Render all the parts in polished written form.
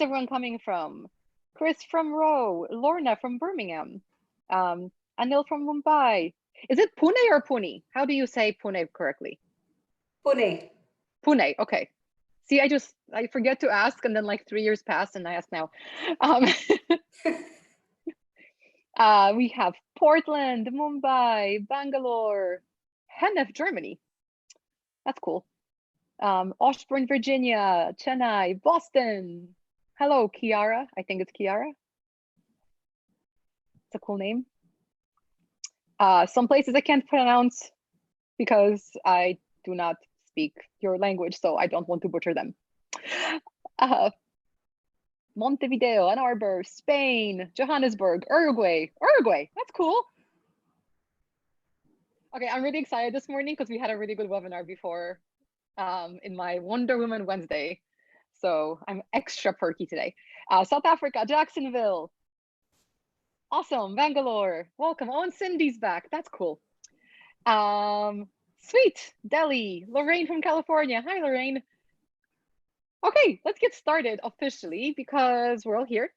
everyone coming from? Chris from Rowe, Lorna from Birmingham, Anil from Mumbai. Is it Pune or Pune? How do you say Pune correctly? Pune. Pune, okay. See, I forget to ask, and then like 3 years pass, and I ask now. We have Portland, Mumbai, Bangalore, Hennef, Germany. That's cool. Osborne, Virginia, Chennai, Boston. Hello, Kiara. I think it's Kiara. It's a cool name. Some places I can't pronounce because I do not speak your language, so I don't want to butcher them. Montevideo, Ann Arbor, Spain, Johannesburg, Uruguay. Uruguay, that's cool. Okay, I'm really excited this morning because we had a really good webinar before in my Wonder Woman Wednesday. So I'm extra perky today. South Africa, Jacksonville. Awesome, Bangalore. Welcome. Oh, and Cindy's back. That's cool. Sweet, Delhi. Lorraine from California. Hi, Lorraine. Okay, let's get started officially because we're all here.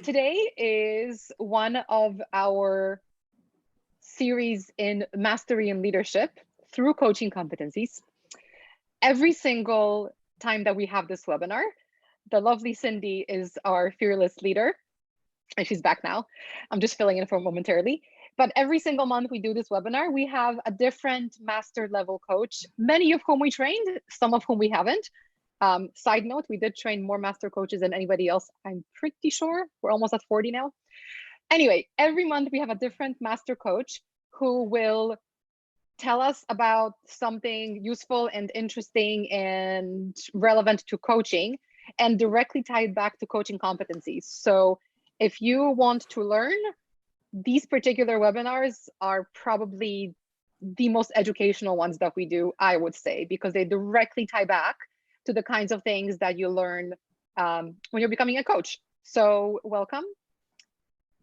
Today is one of our series in mastery and leadership through coaching competencies. Every single time that we have this webinar, the lovely Cindy is our fearless leader, and she's back now. I'm just filling in for momentarily. But every single month we do this webinar, we have a different master level coach, many of whom we trained, some of whom we haven't. Side note, we did train more master coaches than anybody else, I'm pretty sure. We're almost at 40 now. Anyway, every month we have a different master coach who will tell us about something useful and interesting and relevant to coaching and directly tie it back to coaching competencies. So if you want to learn, these particular webinars are probably the most educational ones that we do, I would say, because they directly tie back to the kinds of things that you learn when you're becoming a coach. So welcome.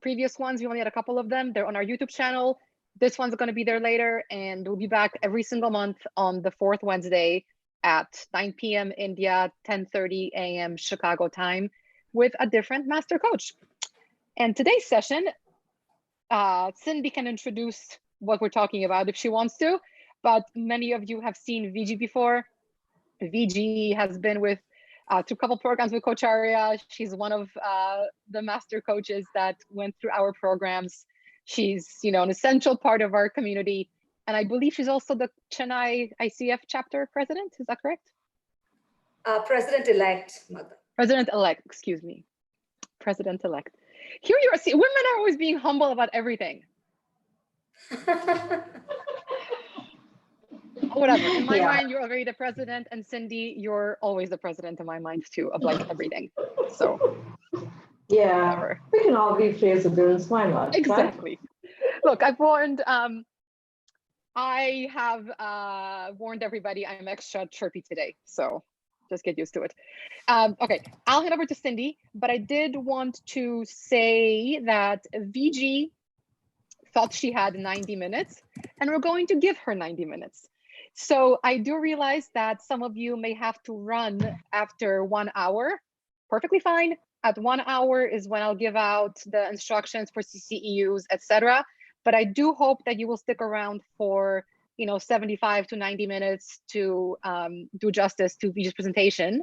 Previous ones, we only had a couple of them. They're on our YouTube channel. This one's going to be there later, and we'll be back every single month on the 4th Wednesday at 9 p.m. India, 10:30 a.m. Chicago time with a different master coach. And today's session, Cindy can introduce what we're talking about if she wants to, but many of you have seen VG before. VG has been with through a couple programs with Coach Arya. She's one of the master coaches that went through our programs. She's, an essential part of our community. And I believe she's also the Chennai ICF chapter president. Is that correct? President-elect, Mother. President-elect, excuse me. President-elect. Here you are. See, women are always being humble about everything. Whatever. In my mind, you're already the president, and Cindy, you're always the president in my mind too, of like everything. So yeah, whatever. We can all be presidents. Why not? Exactly. Right? Look, I've warned. I have warned everybody I'm extra chirpy today, so just get used to it. Okay, I'll head over to Cindy, but I did want to say that VG thought she had 90 minutes, and we're going to give her 90 minutes. So I do realize that some of you may have to run after 1 hour. Perfectly fine. At 1 hour is when I'll give out the instructions for CCEUs, etc. But I do hope that you will stick around for 75 to 90 minutes to do justice to VG's presentation.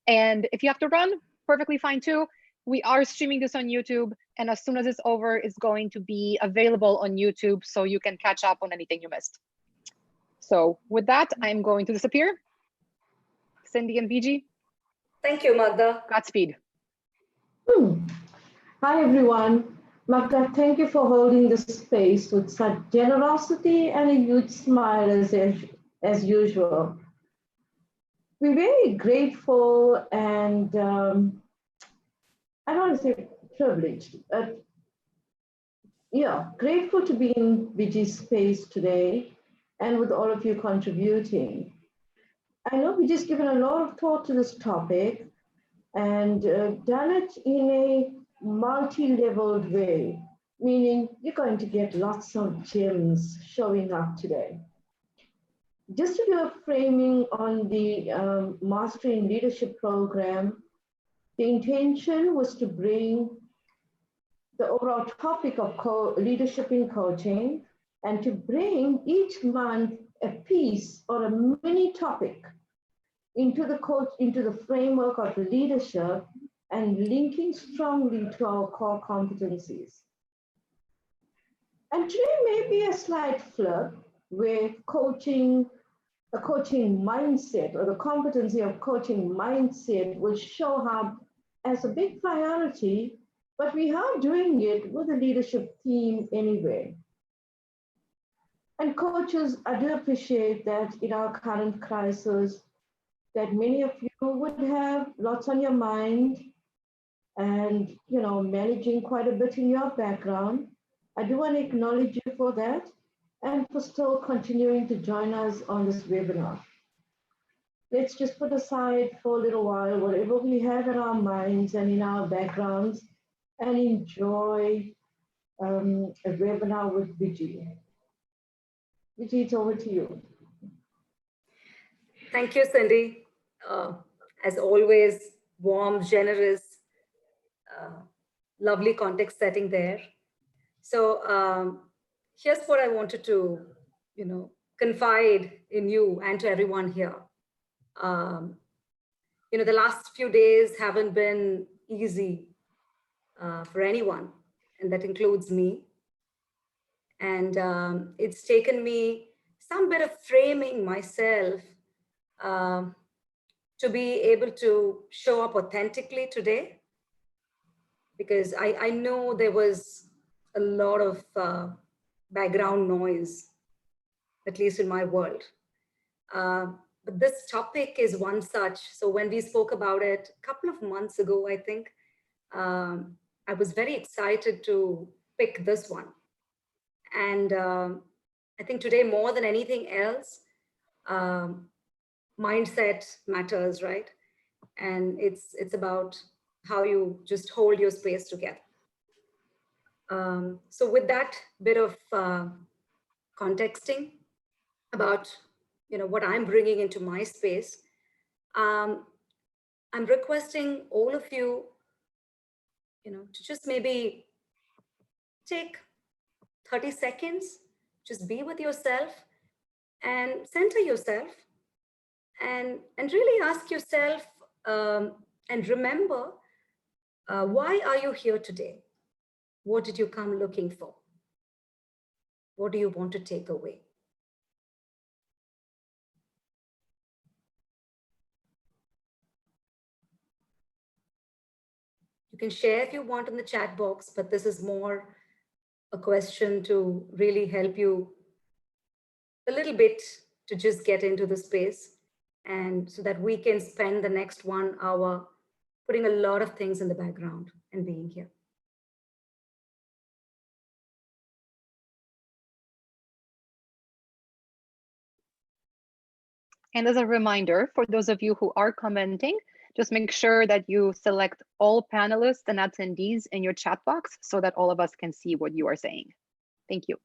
And if you have to run, perfectly fine too. We are streaming this on YouTube, and as soon as it's over, it's going to be available on YouTube so you can catch up on anything you missed. So with that, I'm going to disappear. Cindy and VG. Thank you, Magda. Godspeed. Hi, everyone. Magda, thank you for holding this space with such generosity and a huge smile as usual. We're very grateful and I don't want to say privileged, but grateful to be in VG's space today and with all of you contributing. I know we just given a lot of thought to this topic and done it in a multi-leveled way, meaning you're going to get lots of gems showing up today. Just to do a framing on the Mastery in Leadership program, The intention was to bring the overall topic of leadership in coaching and to bring each month a piece or a mini topic into the framework of leadership and linking strongly to our core competencies. And today may be a slight flip where a coaching mindset or the competency of coaching mindset will show up as a big priority, but we are doing it with a leadership theme anyway. And coaches, I do appreciate that in our current crisis, that many of you would have lots on your mind and, managing quite a bit in your background. I do want to acknowledge you for that and for still continuing to join us on this webinar. Let's just put aside for a little while whatever we have in our minds and in our backgrounds and enjoy a webinar with Vijay. Vijay, it's over to you. Thank you, Cindy. As always, warm, generous, lovely context setting there. So here's what I wanted to, confide in you and to everyone here. The last few days haven't been easy for anyone, and that includes me. And it's taken me some bit of framing myself to be able to show up authentically today, because I know there was a lot of background noise, at least in my world. But this topic is one such. So when we spoke about it a couple of months ago, I think, I was very excited to pick this one. And I think today, more than anything else, mindset matters, right? And it's about how you just hold your space together. So with that bit of contexting about what I'm bringing into my space, I'm requesting all of you, to just maybe take 30 seconds, just be with yourself and center yourself and really ask yourself and remember, why are you here today? What did you come looking for? What do you want to take away? You can share if you want in the chat box, but this is more a question to really help you a little bit to just get into the space, and so that we can spend the next 1 hour putting a lot of things in the background and being here. And as a reminder, for those of you who are commenting, just make sure that you select all panelists and attendees in your chat box so that all of us can see what you are saying. Thank you.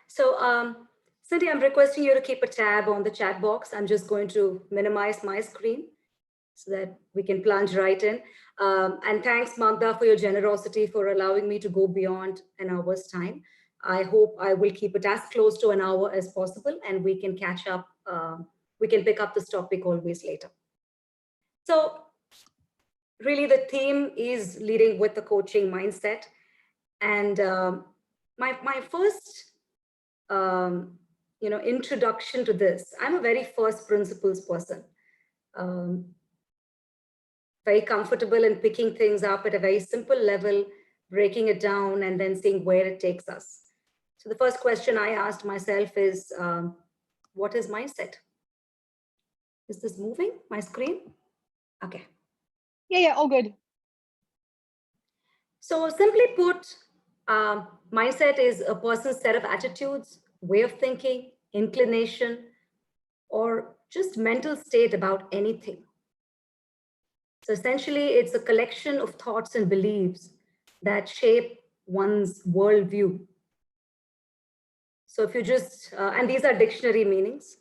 So Cindy, I'm requesting you to keep a tab on the chat box. I'm just going to minimize my screen so that we can plunge right in. And thanks, Magda, for your generosity for allowing me to go beyond an hour's time. I hope I will keep it as close to an hour as possible, and we can catch up. We can pick up this topic always later. So really the theme is leading with the coaching mindset. And my first introduction to this, I'm a very first principles person. Very comfortable in picking things up at a very simple level, breaking it down, and then seeing where it takes us. So the first question I asked myself is, what is mindset? Is this moving, my screen? Okay. Yeah, all good. So simply put, mindset is a person's set of attitudes, way of thinking, inclination, or just mental state about anything. So essentially, it's a collection of thoughts and beliefs that shape one's worldview. So if you just, and these are dictionary meanings.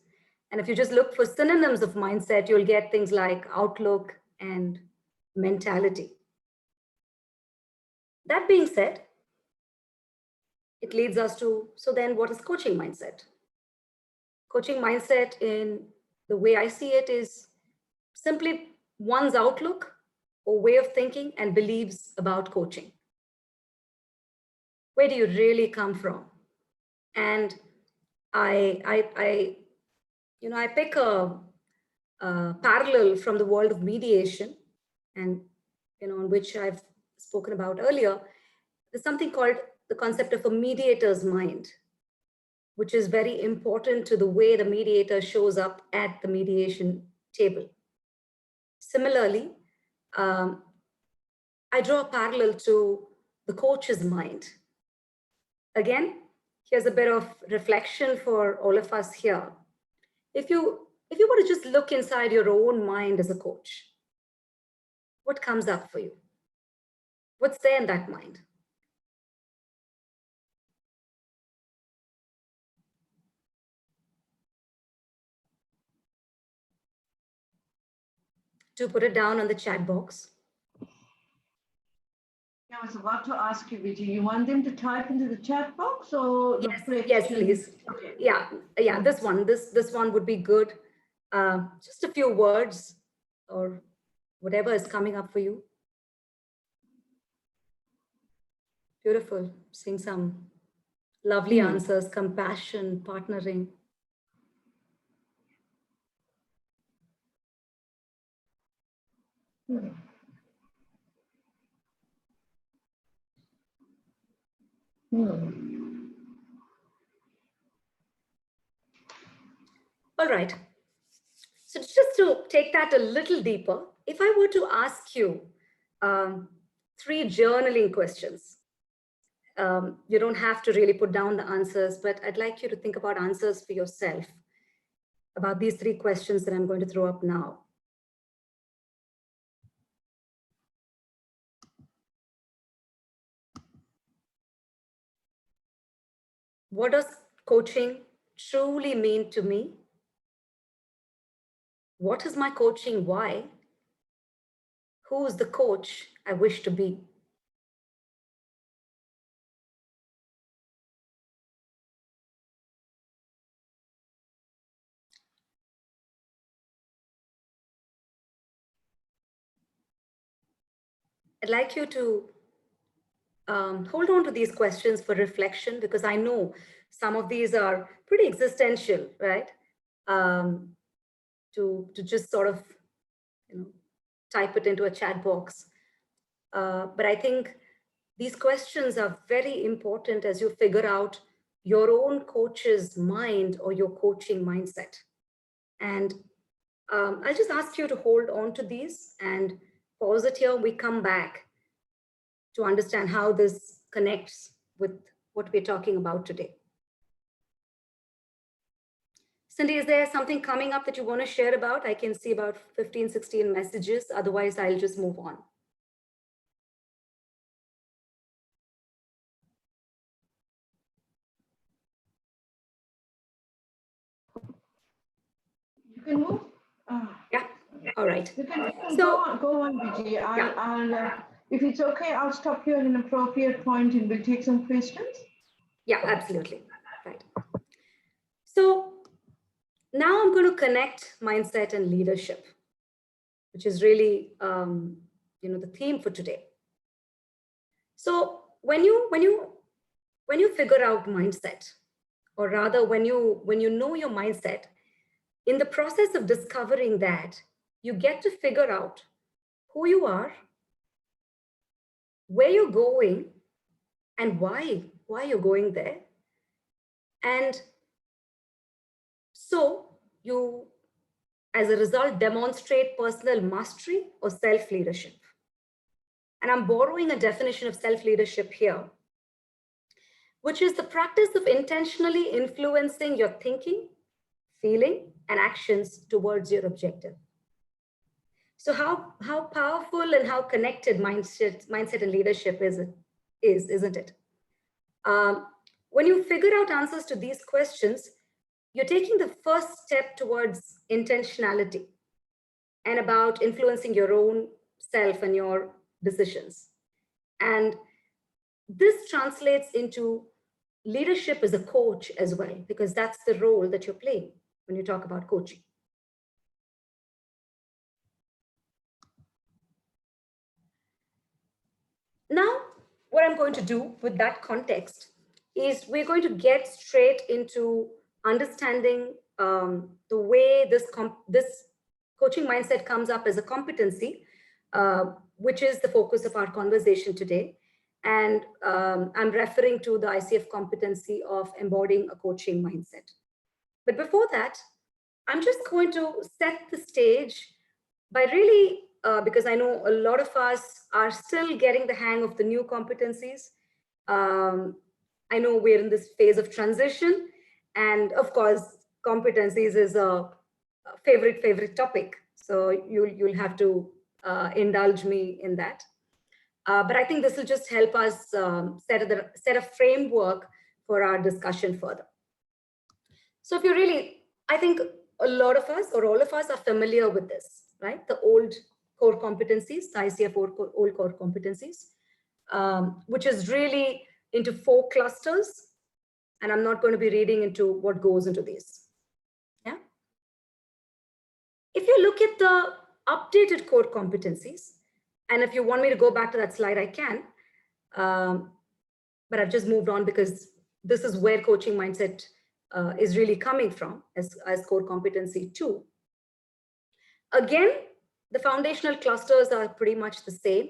And if you just look for synonyms of mindset, you'll get things like outlook and mentality. That being said, it leads us to, so then what is coaching mindset? Coaching mindset, in the way I see it, is simply one's outlook or way of thinking and beliefs about coaching. Where do you really come from? And I pick a parallel from the world of mediation, and on which I've spoken about earlier. There's something called the concept of a mediator's mind, which is very important to the way the mediator shows up at the mediation table. Similarly, I draw a parallel to the coach's mind. Again, here's a bit of reflection for all of us here. If you were to just look inside your own mind as a coach, what comes up for you? What's there in that mind? To put it down on the chat box. I was about to ask you, Vijay, you want them to type into the chat box or? Yes, please. Okay. Yeah, this one would be good. Just a few words or whatever is coming up for you. Beautiful. Seeing some lovely answers, compassion, partnering. All right. So just to take that a little deeper, if I were to ask you 3 journaling questions, you don't have to really put down the answers, but I'd like you to think about answers for yourself about these 3 questions that I'm going to throw up now. What does coaching truly mean to me? What is my coaching why? Who is the coach I wish to be? I'd like you to hold on to these questions for reflection, because I know some of these are pretty existential, right? To just sort of type it into a chat box. But I think these questions are very important as you figure out your own coach's mind or your coaching mindset. And I'll just ask you to hold on to these and pause it here. We come back to understand how this connects with what we're talking about today. Cindy, is there something coming up that you want to share about? I can see about 15, 16 messages. Otherwise, I'll just move on. You can move? Yeah, all right. You can go on, Vijay. I'll if it's okay, I'll stop here at an appropriate point and we'll take some questions. Yeah, absolutely. Right. So now I'm going to connect mindset and leadership, which is really the theme for today. So when you figure out mindset, or rather when you know your mindset, in the process of discovering that, you get to figure out who you are, where you're going, and why you're going there. And so you, as a result, demonstrate personal mastery or self-leadership. And I'm borrowing a definition of self-leadership here, which is the practice of intentionally influencing your thinking, feeling, and actions towards your objective. So how powerful and how connected mindset and leadership isn't it? When you figure out answers to these questions, you're taking the first step towards intentionality and about influencing your own self and your decisions. And this translates into leadership as a coach as well, because that's the role that you're playing when you talk about coaching. Now, what I'm going to do with that context is we're going to get straight into understanding the way this coaching mindset comes up as a competency, which is the focus of our conversation today. And I'm referring to the ICF competency of embodying a coaching mindset. But before that, I'm just going to set the stage by really, because I know a lot of us are still getting the hang of the new competencies. I know we're in this phase of transition. And of course, competencies is a favorite topic. So you'll have to indulge me in that. But I think this will just help us set a framework for our discussion further. So if you really, I think a lot of us or all of us are familiar with this, right? The old core competencies, the ICF old core competencies, which is really into 4 clusters. And I'm not going to be reading into what goes into these. Yeah. If you look at the updated core competencies, and if you want me to go back to that slide, I can. But I've just moved on because this is where coaching mindset is really coming from as core competency 2. Again, the foundational clusters are pretty much the same.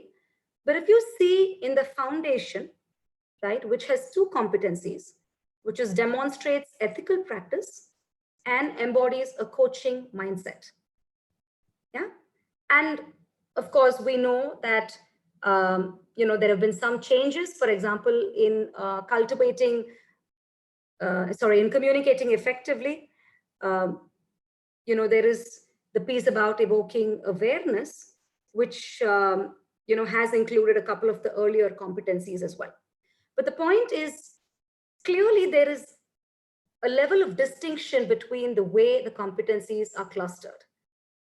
But if you see in the foundation, right, which has 2 competencies, which is demonstrates ethical practice and embodies a coaching mindset. Yeah. And of course, we know that there have been some changes, for example, in in communicating effectively. There is the piece about evoking awareness, which has included a couple of the earlier competencies as well. But the point is, clearly there is a level of distinction between the way the competencies are clustered.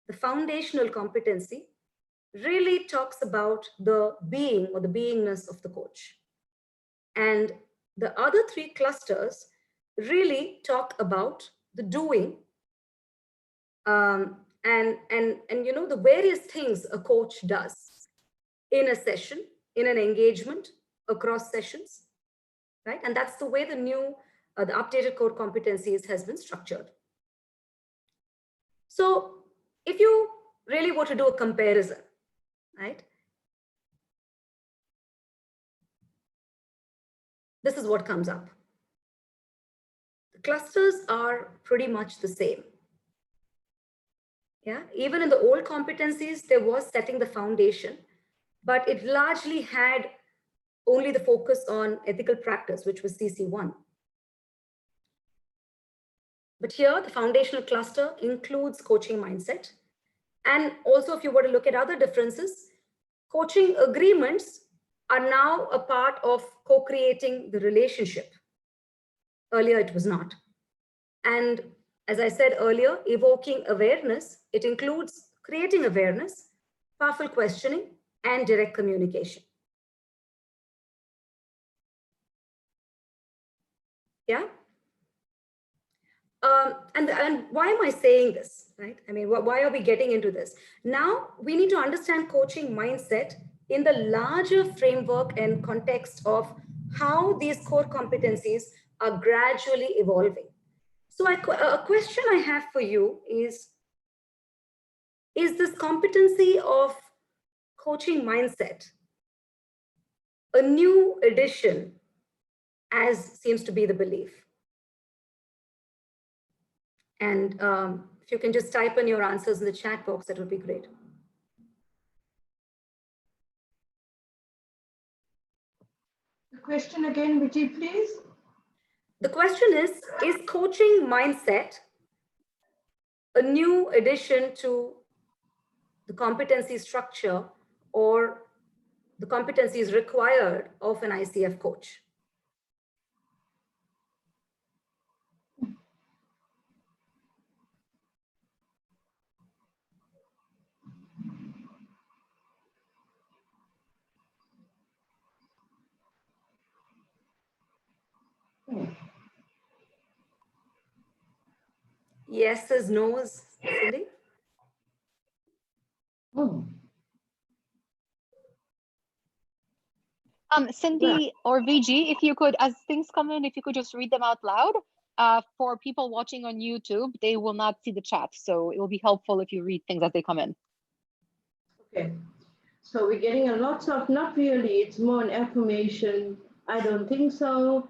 The foundational competency really talks about the being or the beingness of the coach. And the other 3 clusters really talk about the doing and the various things a coach does in a session, in an engagement, across sessions, right? And that's the way the updated core competencies has been structured. So if you really want to do a comparison, right? This is what comes up. The clusters are pretty much the same. Yeah, even in the old competencies, there was setting the foundation, but it largely had only the focus on ethical practice, which was CC1. But here, the foundational cluster includes coaching mindset. And also, if you were to look at other differences, coaching agreements are now a part of co-creating the relationship. Earlier, it was not. And as I said earlier, evoking awareness, it includes creating awareness, powerful questioning, and direct communication. Yeah. And why am I saying this, right? I mean, why are we getting into this? Now, we need to understand coaching mindset in the larger framework and context of how these core competencies are gradually evolving. So a question I have for you is this competency of coaching mindset a new addition, as seems to be the belief? And if you can just type in your answers in the chat box, that would be great. The question again, Vijay, please. The question is coaching mindset a new addition to the competency structure or the competencies required of an ICF coach? Yeses, no's, Cindy? Cindy or VG, if you could, as things come in, if you could just read them out loud. For people watching on YouTube, they will not see the chat, so it will be helpful if you read things as they come in. Okay, so we're getting a lot of, not really, it's more an affirmation. I don't think so.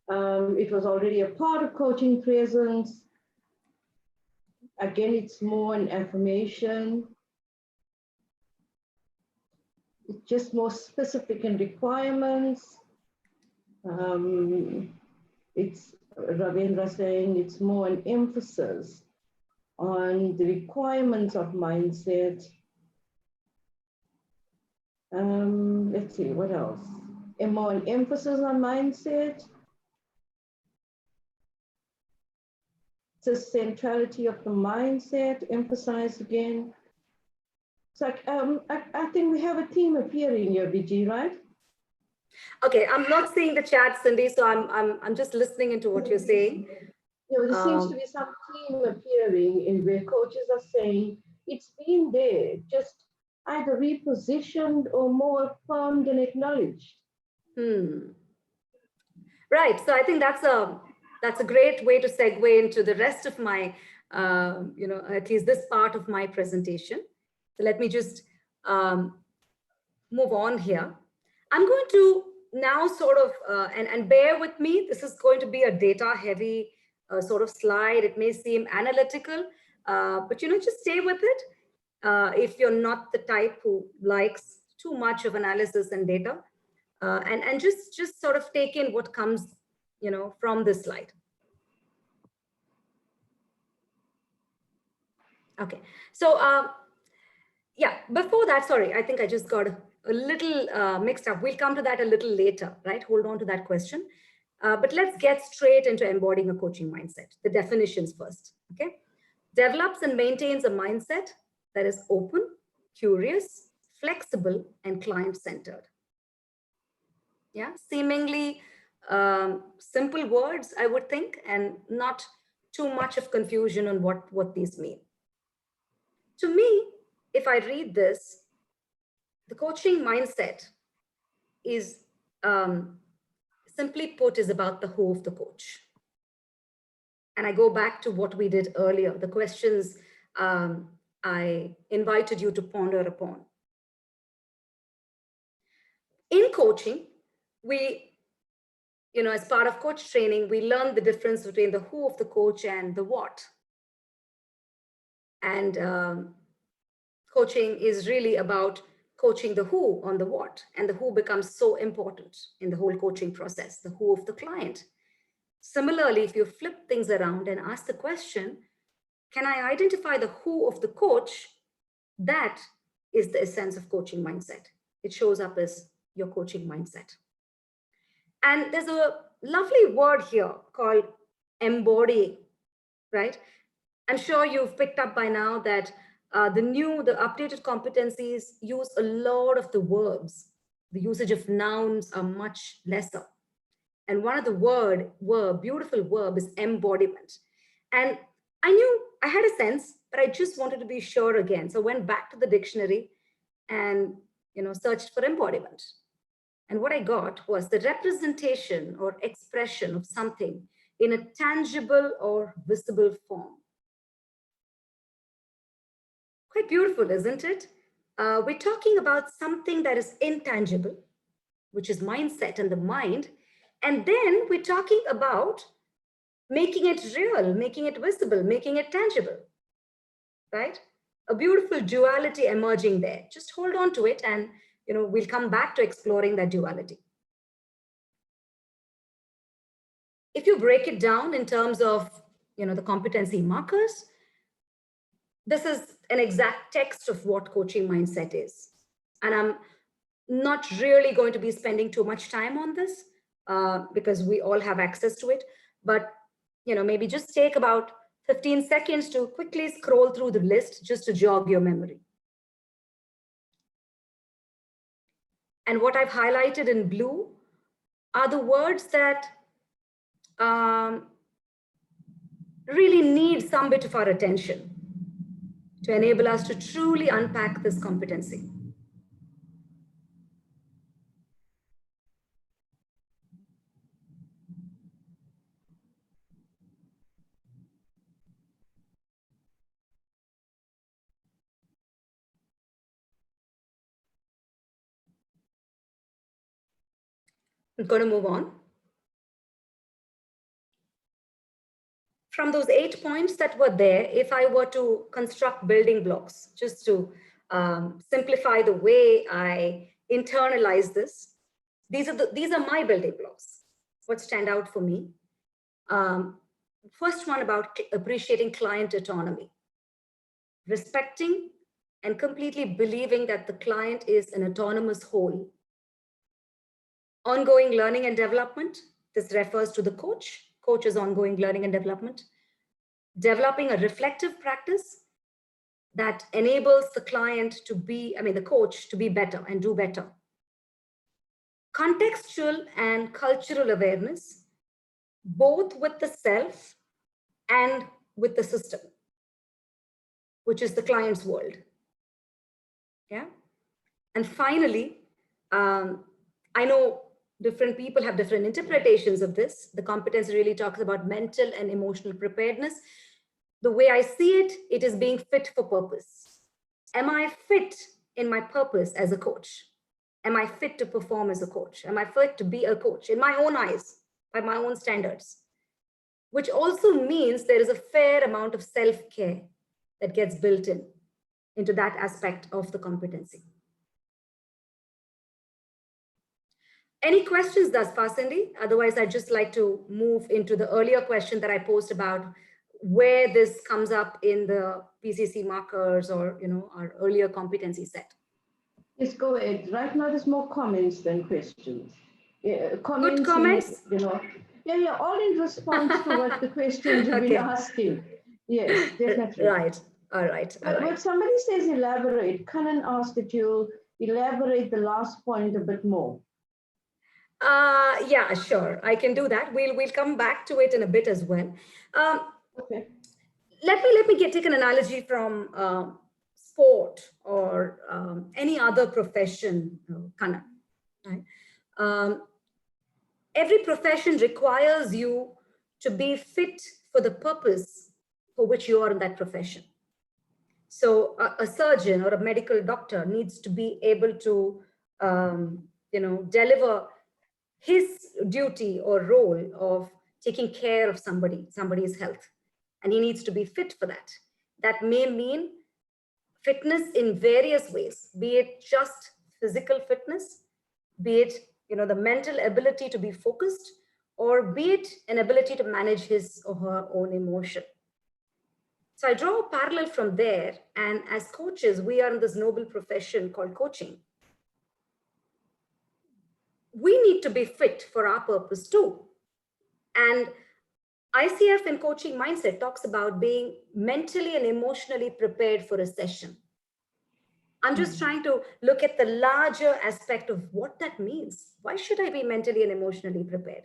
It was already a part of coaching presence. Again, it's more an affirmation. It's just more specific in requirements. It's Ravindra saying it's more an emphasis on the requirements of mindset. Let's see, what else? And more an emphasis on mindset. The centrality of the mindset, emphasized again. It's like, I think we have a theme appearing here, Vijay, right? Okay, I'm not seeing the chat, Cindy, so I'm just listening into what you're saying. You know, there seems to be some theme appearing in where coaches are saying it's been there, just either repositioned or more affirmed and acknowledged. Right. So I think that's a great way to segue into the rest of my, at least this part of my presentation. So let me just move on here. I'm going to now sort of, and bear with me, this is going to be a data heavy sort of slide. It may seem analytical, but just stay with it. If you're not the type who likes too much of analysis and data, and just sort of take in what comes, from this slide. Okay, so yeah, before that, sorry, I think I just got a little mixed up. We'll come to that a little later, right? Hold on to that question. But let's get straight into embodying a coaching mindset. The definitions first, okay? Develops and maintains a mindset that is open, curious, flexible, and client-centered. Yeah, seemingly simple words, I would think, and not too much of confusion on what these mean. To me, if I read this, the coaching mindset is, simply put, is about the who of the coach. And I go back to what we did earlier, the questions I invited you to ponder upon. In coaching, we, as part of coach training, we learn the difference between the who of the coach and the what. And coaching is really about coaching the who on the what, and the who becomes so important in the whole coaching process, the who of the client. Similarly, if you flip things around and ask the question, can I identify the who of the coach? That is the essence of coaching mindset. It shows up as your coaching mindset. And there's a lovely word here called embody, right? I'm sure you've picked up by now that the updated competencies use a lot of the verbs. The usage of nouns are much lesser. And one of the beautiful verb is embodiment. And I knew I had a sense, but I just wanted to be sure again. So I went back to the dictionary and searched for embodiment. And what I got was the representation or expression of something in a tangible or visible form. Quite beautiful, isn't it? We're talking about something that is intangible, which is mindset and the mind. And then we're talking about making it real, making it visible, making it tangible, right? A beautiful duality emerging there. Just hold on to it, and we'll come back to exploring that duality. If you break it down in terms of the competency markers, this is an exact text of what coaching mindset is. And I'm not really going to be spending too much time on this because we all have access to it. But maybe just take about 15 seconds to quickly scroll through the list just to jog your memory. And what I've highlighted in blue are the words that really need some bit of our attention to enable us to truly unpack this competency. I'm going to move on. From those 8 points that were there, if I were to construct building blocks, just to simplify the way I internalize this, these are my building blocks. What stand out for me? First one about appreciating client autonomy, respecting and completely believing that the client is an autonomous whole. Ongoing learning and development. This refers to the coach's ongoing learning and development. Developing a reflective practice that enables the client to be, the coach to be better and do better. Contextual and cultural awareness, both with the self and with the system, which is the client's world. Yeah. And finally, I know different people have different interpretations of this. The competence really talks about mental and emotional preparedness. The way I see it, it is being fit for purpose. Am I fit in my purpose as a coach? Am I fit to perform as a coach? Am I fit to be a coach in my own eyes, by my own standards? Which also means there is a fair amount of self-care that gets built into that aspect of the competency. Any questions thus far, Cindy? Otherwise, I'd just like to move into the earlier question that I posed about where this comes up in the PCC markers or our earlier competency set. Yes, go ahead. Right now, there's more comments than questions. Comments, good comments? Yeah, all in response to what the questions you've been asking. Yes, definitely. Right. All right. But somebody says elaborate. Kanan asked that you elaborate the last point a bit more. Yeah, sure. I can do that. We'll come back to it in a bit as well. Okay. Let me take an analogy from sport or any other profession, Kanan. Right? Every profession requires you to be fit for the purpose for which you are in that profession. So a surgeon or a medical doctor needs to be able to, deliver his duty or role of taking care of somebody's health. And he needs to be fit for that. That may mean fitness in various ways, be it just physical fitness, be it the mental ability to be focused, or be it an ability to manage his or her own emotion. So I draw a parallel from there. And as coaches, we are in this noble profession called coaching. We need to be fit for our purpose too. And ICF and coaching mindset talks about being mentally and emotionally prepared for a session. I'm just trying to look at the larger aspect of what that means. Why should I be mentally and emotionally prepared?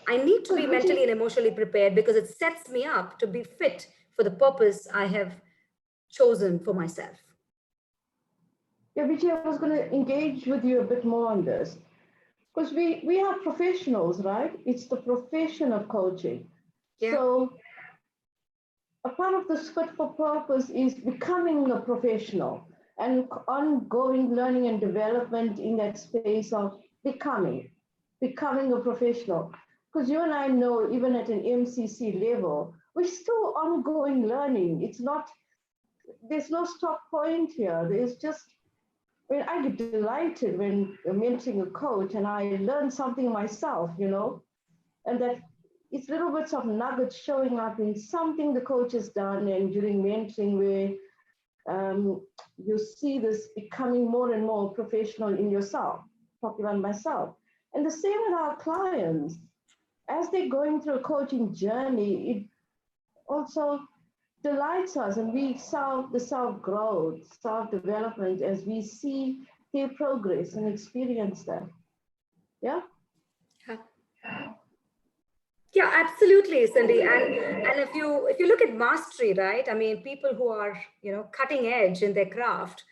I need to be mentally and emotionally prepared because it sets me up to be fit for the purpose I have chosen for myself. Yeah, Vijay, I was going to engage with you a bit more on this. Because we are professionals, right? It's the profession of coaching. Yeah. So a part of this fit for purpose is becoming a professional and ongoing learning and development in that space of becoming a professional. Because you and I know, even at an MCC level, we're still ongoing learning. There's no stop point here. There's just, I get delighted when I'm mentoring a coach and I learn something myself, and that it's little bits of nuggets showing up in something the coach has done and during mentoring where you see this becoming more and more professional in yourself, talking about myself. And the same with our clients. As they're going through a coaching journey, it also delights us and we the self-growth, self-development as we see their progress and experience that. Yeah? Yeah, absolutely, Cindy. And if you look at mastery, right? I mean, people who are cutting edge in their craft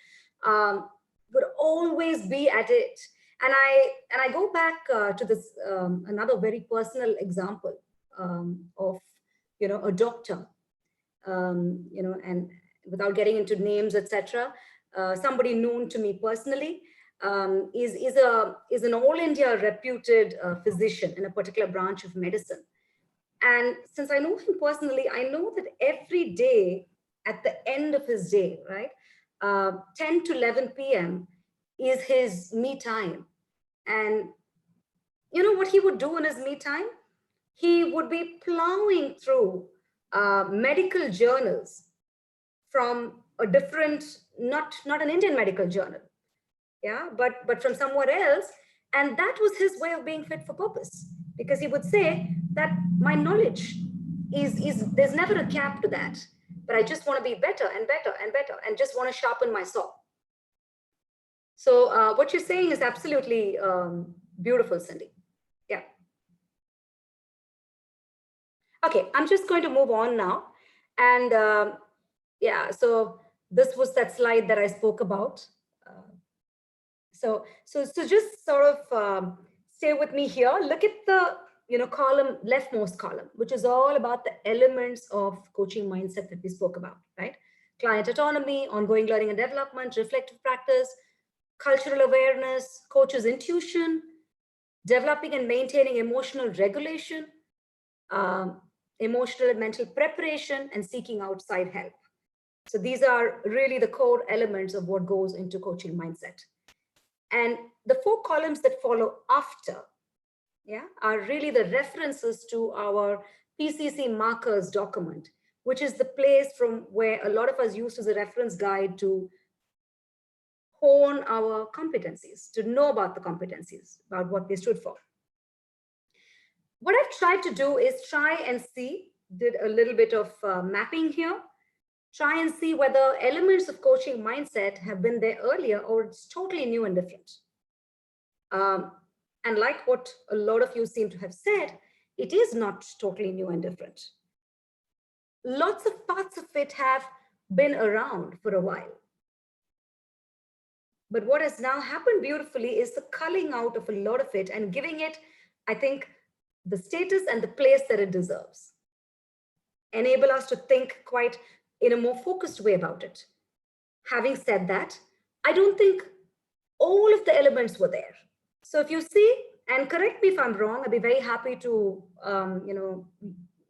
would always be at it. And I go back to this another very personal example of a doctor, and without getting into names, etc. Somebody known to me personally is an all India reputed physician in a particular branch of medicine. And since I know him personally, I know that every day at the end of his day, right, 10 to 11 p.m. is his me time. And you know what he would do in his me time? He would be plowing through medical journals from a different, not an Indian medical journal, yeah, but from somewhere else. And that was his way of being fit for purpose, because he would say that my knowledge is there's never a cap to that, but I just want to be better and better and better and just want to sharpen my saw. So what you're saying is absolutely beautiful, Cindy. Yeah. Okay, I'm just going to move on now. And yeah, so this was that slide that I spoke about. So just sort of stay with me here. Look at the column, leftmost column, which is all about the elements of coaching mindset that we spoke about, right? Client autonomy, ongoing learning and development, reflective practice, cultural awareness, coach's intuition, developing and maintaining emotional regulation, emotional and mental preparation, and seeking outside help. So these are really the core elements of what goes into coaching mindset. And the 4 columns that follow after, yeah, are really the references to our PCC markers document, which is the place from where a lot of us use as a reference guide to hone our competencies, to know about the competencies, about what they stood for. What I've tried to do is try and see, did a little bit of mapping here, try and see whether elements of coaching mindset have been there earlier or it's totally new and different. And like what a lot of you seem to have said, it is not totally new and different. Lots of parts of it have been around for a while. But what has now happened beautifully is the culling out of a lot of it and giving it, I think, the status and the place that it deserves. Enable us to think quite in a more focused way about it. Having said that, I don't think all of the elements were there. So if you see, and correct me if I'm wrong, I'd be very happy to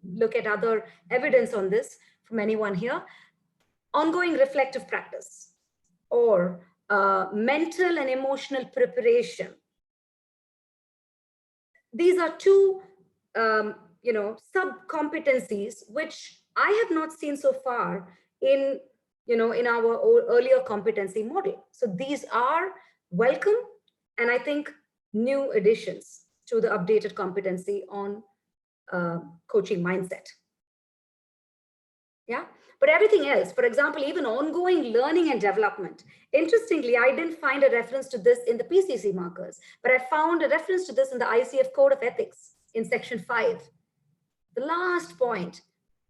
look at other evidence on this from anyone here. Ongoing reflective practice, or mental and emotional preparation. These are 2 sub-competencies which I have not seen so far in our earlier competency model. So these are welcome, and I think new additions to the updated competency on coaching mindset. Yeah, but everything else, for example, even ongoing learning and development. Interestingly, I didn't find a reference to this in the PCC markers, but I found a reference to this in the ICF Code of Ethics in section 5. The last point,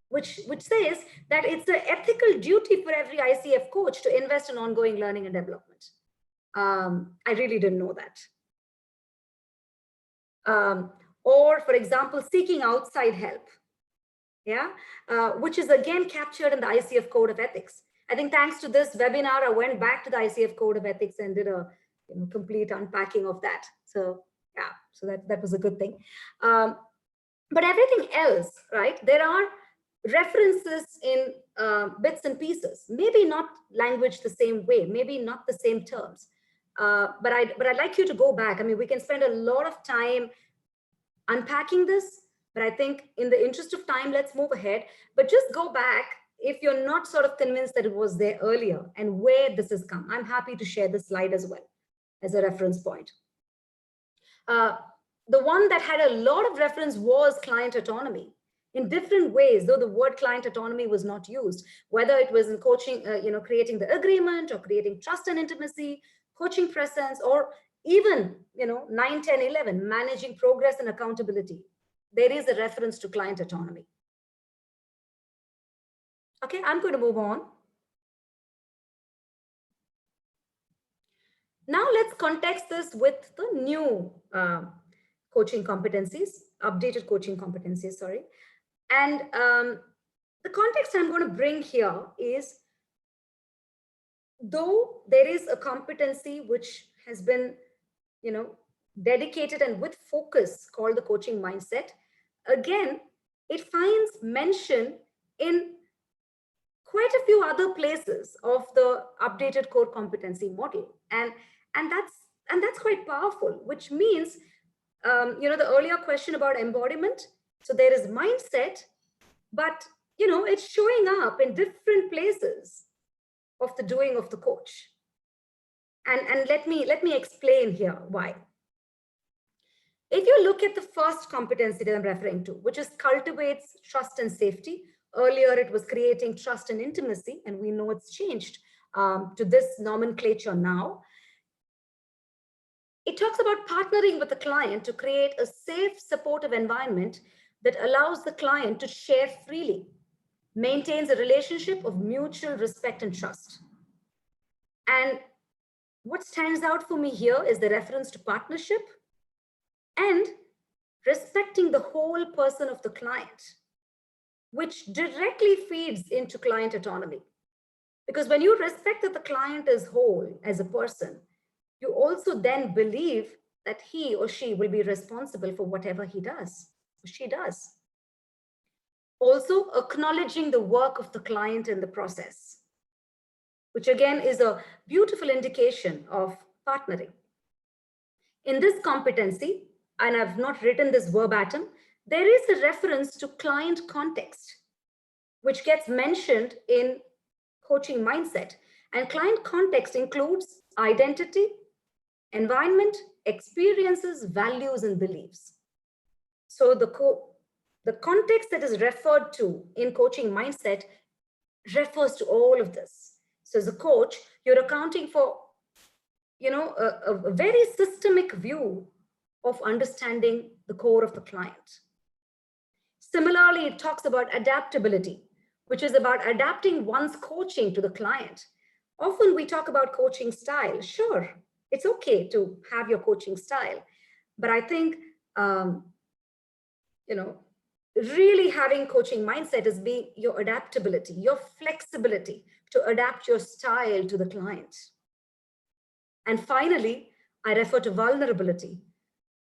which says that it's an ethical duty for every ICF coach to invest in ongoing learning and development. I really didn't know that. Or, for example, seeking outside help, yeah, which is again captured in the ICF Code of Ethics. I think thanks to this webinar, I went back to the ICF Code of Ethics and did a complete unpacking of that. So yeah, so that was a good thing. But everything else, right? There are references in bits and pieces, maybe not language the same way, maybe not the same terms. But I'd like you to go back. I mean, we can spend a lot of time unpacking this, but I think in the interest of time, let's move ahead. But just go back if you're not sort of convinced that it was there earlier and where this has come. I'm happy to share this slide as well as a reference point. The one that had a lot of reference was client autonomy in different ways, though the word client autonomy was not used, whether it was in coaching, creating the agreement or creating trust and intimacy, coaching presence, or even, 9, 10, 11, managing progress and accountability. there is a reference to client autonomy. Okay, I'm going to move on. Now let's context this with the new coaching competencies, updated coaching competencies, sorry. And the context I'm going to bring here is, though there is a competency which has been, dedicated and with focus called the coaching mindset, again, it finds mention in quite a few other places of the updated core competency model. And that's quite powerful, which means, the earlier question about embodiment. So there is mindset, but, it's showing up in different places of the doing of the coach. And let me explain here why. If you look at the first competency that I'm referring to, which is cultivates trust and safety. Earlier, it was creating trust and intimacy, and we know it's changed to this nomenclature now. It talks about partnering with the client to create a safe, supportive environment that allows the client to share freely, maintains a relationship of mutual respect and trust. And what stands out for me here is the reference to partnership and respecting the whole person of the client, which directly feeds into client autonomy. Because when you respect that the client is whole as a person, you also then believe that he or she will be responsible for whatever he does or she does. Also, acknowledging the work of the client in the process, which again is a beautiful indication of partnering. In this competency, and I've not written this verbatim, there is a reference to client context, which gets mentioned in coaching mindset. And client context includes identity, environment, experiences, values, and beliefs. So the context that is referred to in coaching mindset refers to all of this. So as a coach, you're accounting for, a very systemic view of understanding the core of the client. Similarly, it talks about adaptability, which is about adapting one's coaching to the client. Often we talk about coaching style. Sure, it's okay to have your coaching style, but I think, really having coaching mindset is being your adaptability, your flexibility to adapt your style to the client. And finally, I refer to vulnerability,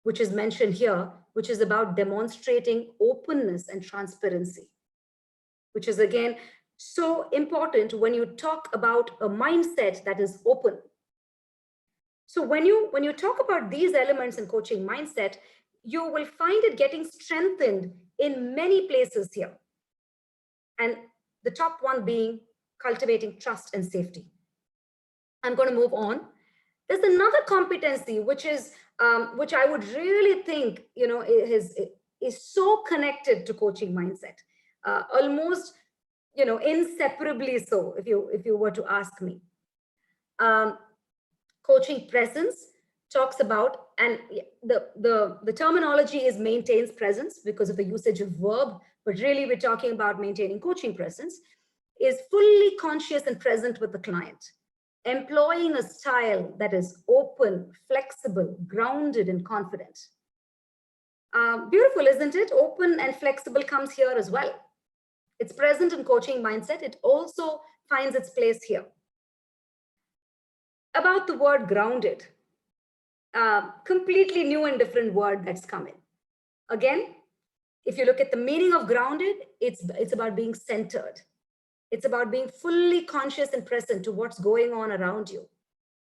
which is mentioned here, which is about demonstrating openness and transparency, which is again so important when you talk about a mindset that is open. So when you talk about these elements in coaching mindset, you will find it getting strengthened in many places here. And the top one being cultivating trust and safety. I'm going to move on. There's another competency, which is which I would really think, is so connected to coaching mindset, almost, inseparably so, if you were to ask me. Coaching presence talks about, and the terminology is maintains presence because of the usage of verb, but really we're talking about maintaining coaching presence, is fully conscious and present with the client, employing a style that is open, flexible, grounded, and confident. Beautiful, isn't it? Open and flexible comes here as well. It's present in coaching mindset. It also finds its place here. About the word grounded, completely new and different word that's come in. Again, if you look at the meaning of grounded, it's about being centered. It's about being fully conscious and present to what's going on around you.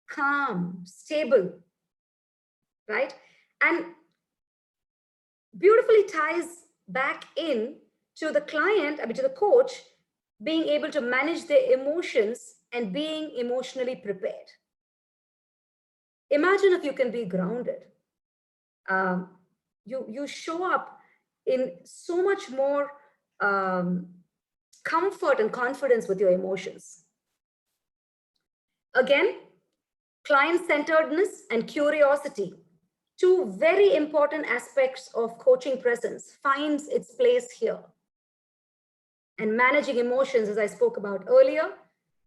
Calm, stable, right? And beautifully ties back in to the client, to the coach, being able to manage their emotions and being emotionally prepared. Imagine if you can be grounded. You show up in so much more comfort and confidence with your emotions. Again, client-centeredness and curiosity two very important aspects of coaching presence finds its place here. And managing emotions, as I spoke about earlier,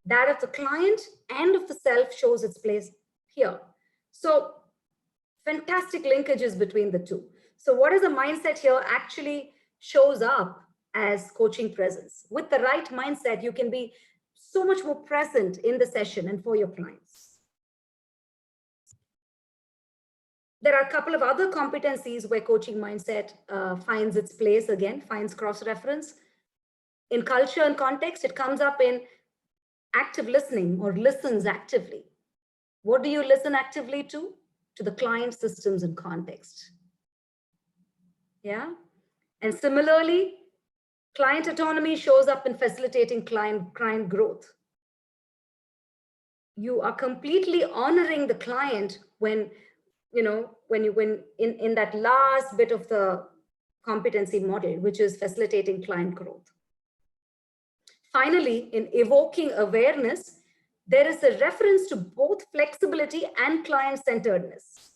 that of the client and of the self shows its place here. So fantastic linkages between the two. So what is the mindset here actually shows up as coaching presence. With the right mindset, you can be so much more present in the session and for your clients. There are a couple of other competencies where coaching mindset finds its place, again, finds cross-reference. In culture and context, it comes up in active listening or listens actively. What do you listen actively to? To the client, systems, and context. Yeah. And similarly, client autonomy shows up in facilitating client growth. You are completely honoring the client when in that last bit of the competency model, which is facilitating client growth. Finally, in evoking awareness, there is a reference to both flexibility and client-centeredness,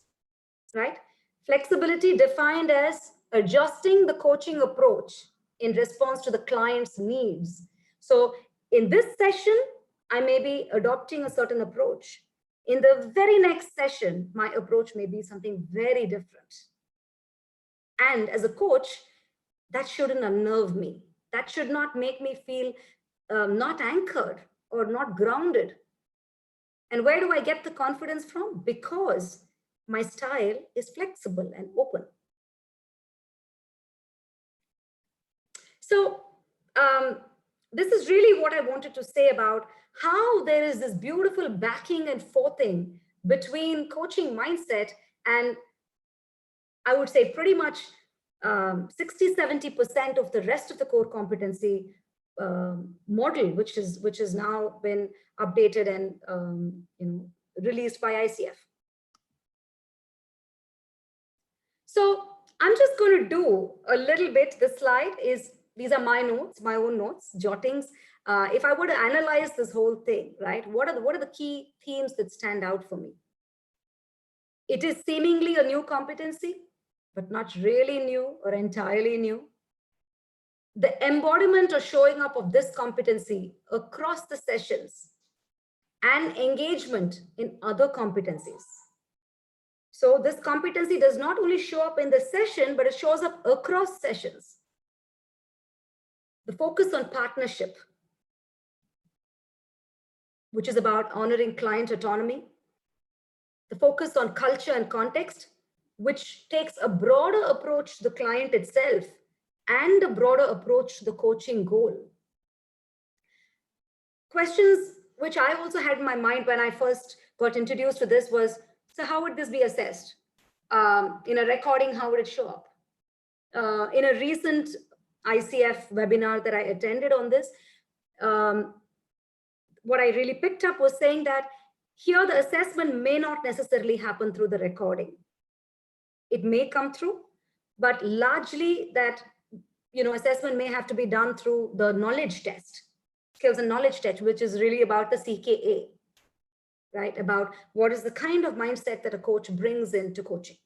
right? Flexibility defined as adjusting the coaching approach in response to the client's needs. So in this session, I may be adopting a certain approach. In the very next session, my approach may be something very different. And as a coach, that shouldn't unnerve me. That should not make me feel not anchored or not grounded. And where do I get the confidence from? Because my style is flexible and open. So this is really what I wanted to say about how there is this beautiful backing and forthing between coaching mindset and, I would say, pretty much 60–70% of the rest of the core competency model, which has now been updated and released by ICF. So I'm just going to do a little bit. This slide is, these are my notes, my own notes, jottings. If I were to analyze this whole thing, right, what are the key themes that stand out for me? It is seemingly a new competency, but not really new or entirely new. The embodiment or showing up of this competency across the sessions and engagement in other competencies. So this competency does not only show up in the session, but it shows up across sessions. The focus on partnership, which is about honoring client autonomy. The focus on culture and context, which takes a broader approach to the client itself and a broader approach to the coaching goal. Questions which I also had in my mind when I first got introduced to this was, so how would this be assessed? In a recording, how would it show up? In a recent ICF webinar that I attended on this, what I really picked up was saying that here the assessment may not necessarily happen through the recording. It may come through, but largely that assessment may have to be done through the knowledge test, skills and knowledge test, which is really about the CKA, right? About what is the kind of mindset that a coach brings into coaching.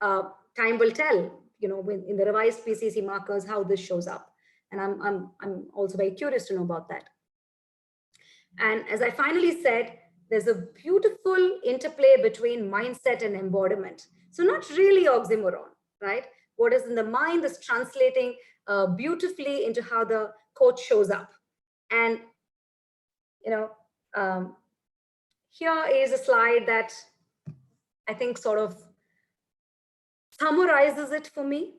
Time will tell, in the revised PCC markers, how this shows up. And I'm also very curious to know about that. And as I finally said, there's a beautiful interplay between mindset and embodiment. So not really oxymoron, right? What is in the mind is translating beautifully into how the coach shows up. And, here is a slide that I think sort of summarizes it for me.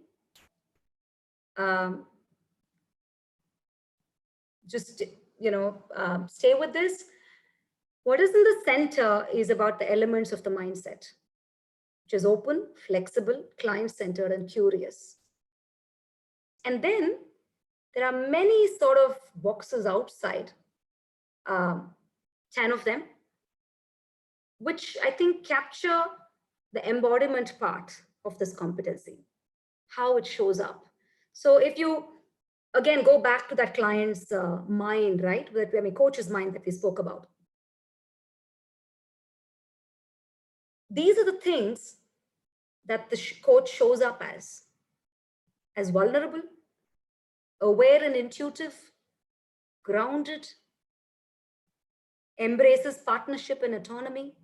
Stay with this. What is in the center is about the elements of the mindset, which is open, flexible, client-centered, and curious. And then there are many sort of boxes outside, 10 of them, which I think capture the embodiment part of this competency, how it shows up. So if you, again, go back to that client's mind, right? Coach's mind that we spoke about. These are the things that the coach shows up as vulnerable, aware and intuitive, grounded, embraces partnership and autonomy,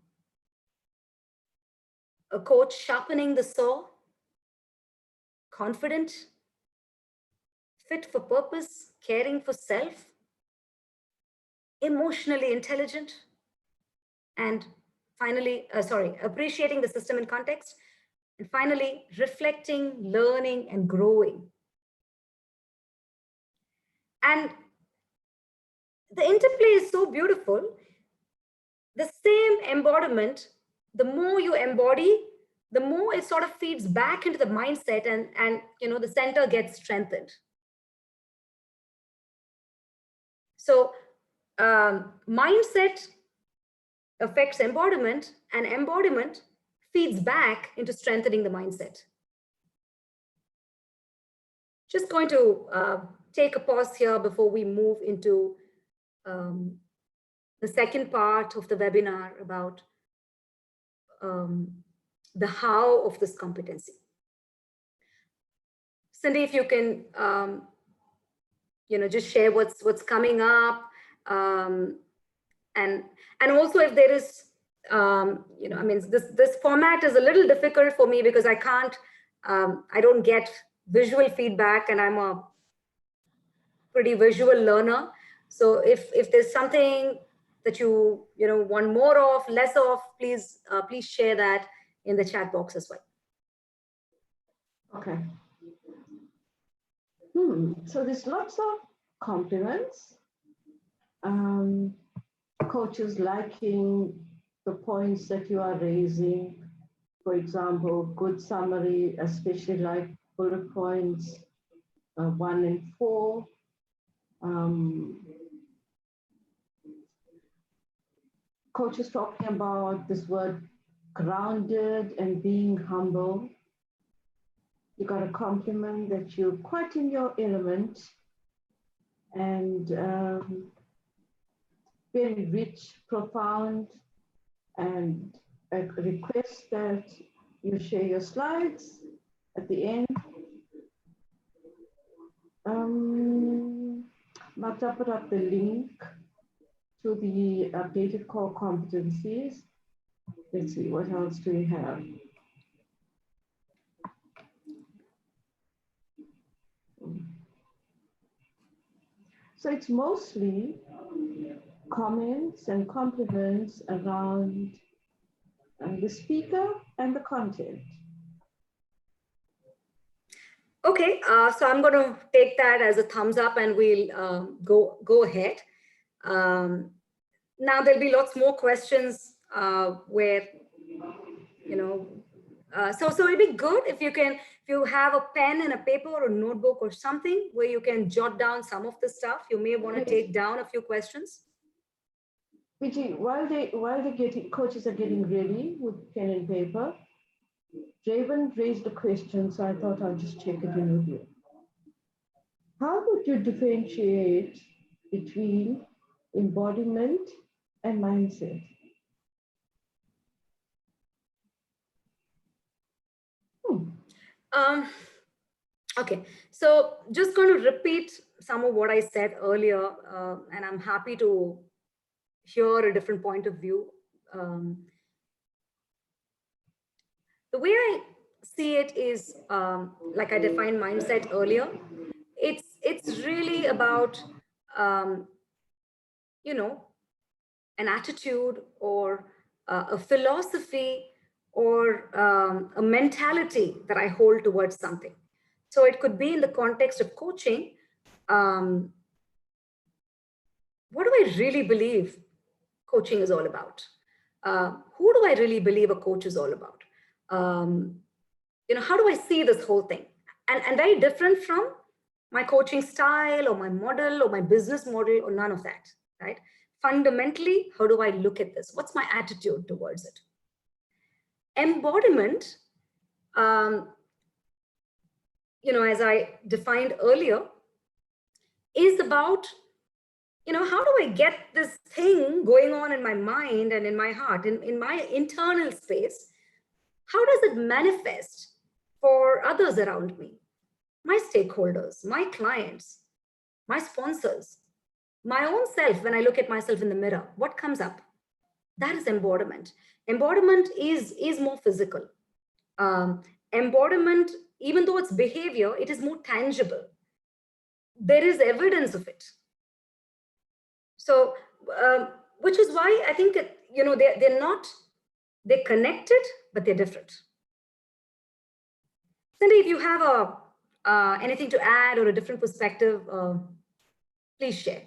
a coach sharpening the saw, confident, fit for purpose, caring for self, emotionally intelligent, and finally, appreciating the system in context, and finally, reflecting, learning, and growing. And the interplay is so beautiful. The same embodiment, the more you embody, the more it sort of feeds back into the mindset, and the center gets strengthened. So mindset affects embodiment, and embodiment feeds back into strengthening the mindset. Just going to take a pause here before we move into the second part of the webinar about the how of this competency. Cindy, if you can, just share what's coming up, and also if there is, this format is a little difficult for me because I can't, I don't get visual feedback, and I'm a pretty visual learner. So if there's something that you want more of, less of, please share that in the chat box as well. Okay. So there's lots of compliments. Coaches liking the points that you are raising. For example, good summary, especially like bullet points 1 and 4. Coaches talking about this word grounded and being humble. You got a compliment that you're quite in your element, and very rich, profound, and a request that you share your slides at the end. Magda put up the link to the updated core competencies. Let's see, what else do we have? So it's mostly comments and compliments around the speaker and the content. Okay, so I'm going to take that as a thumbs up, and we'll go ahead. Now there'll be lots more questions where, so it'd be good if you have a pen and a paper or a notebook or something where you can jot down some of the stuff. You may want to take down a few questions. Vijay, while coaches are getting ready with pen and paper, Draven raised a question, so I thought I'll just check it in with you. How would you differentiate between embodiment and mindset? Okay, so just going to repeat some of what I said earlier, and I'm happy to hear a different point of view. The way I see it is, like I defined mindset earlier, it's really about, an attitude or a philosophy or a mentality that I hold towards something. So it could be in the context of coaching. What do I really believe coaching is all about? Who do I really believe a coach is all about? How do I see this whole thing? And very different from my coaching style or my model or my business model or none of that, right? Fundamentally, how do I look at this? What's my attitude towards it? Embodiment, as I defined earlier, is about, how do I get this thing going on in my mind and in my heart, in my internal space, how does it manifest for others around me? My stakeholders, my clients, my sponsors, my own self. When I look at myself in the mirror, what comes up? That is embodiment. Embodiment is more physical. Embodiment, even though it's behavior, it is more tangible. There is evidence of it. So, which is why I think, they're connected, but they're different. Cindy, if you have anything to add or a different perspective, please share.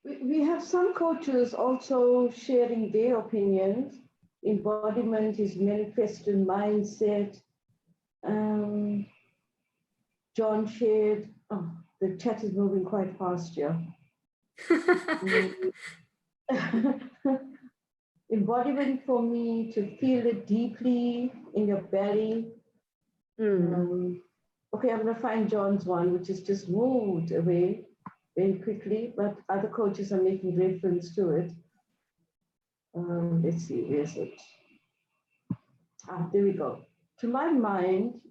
We have some coaches also sharing their opinions. Embodiment is manifested mindset. John shared, oh, the chat is moving quite fast here. Embodiment for me, to feel it deeply in your belly. Okay, I'm going to find John's one, which is just moved away very quickly, but other coaches are making reference to it. Let's see, where's it? There we go. To my mind,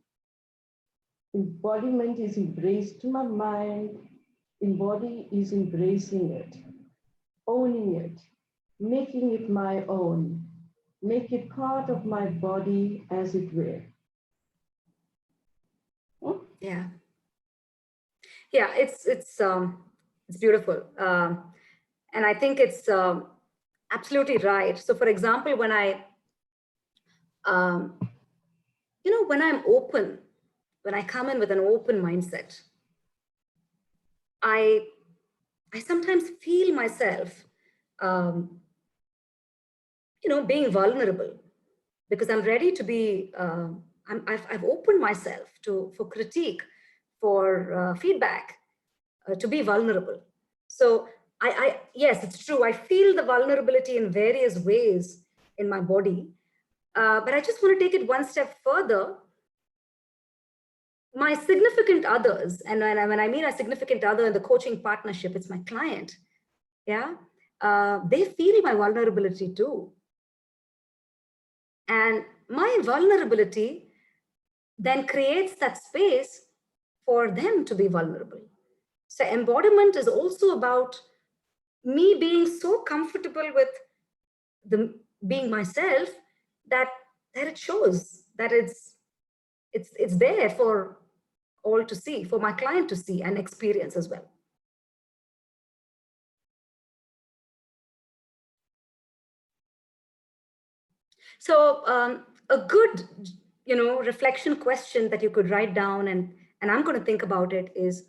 embodiment is embraced. To my mind, embody is embracing it, owning it, making it my own, make it part of my body as it were. Yeah. Yeah, it's beautiful. And I think it's absolutely right. So for example, when when I'm open, when I come in with an open mindset, I sometimes feel myself, being vulnerable, because I'm ready to be, I've opened myself for critique, for feedback, to be vulnerable. So yes, it's true. I feel the vulnerability in various ways in my body, but I just want to take it one step further. My significant others, and when I mean a significant other in the coaching partnership, it's my client. Yeah, they feel my vulnerability too. And my vulnerability then creates that space for them to be vulnerable. So embodiment is also about me being so comfortable with being myself that it shows, that it's there for all to see, for my client to see and experience as well. So a good, reflection question that you could write down, and I'm going to think about it, is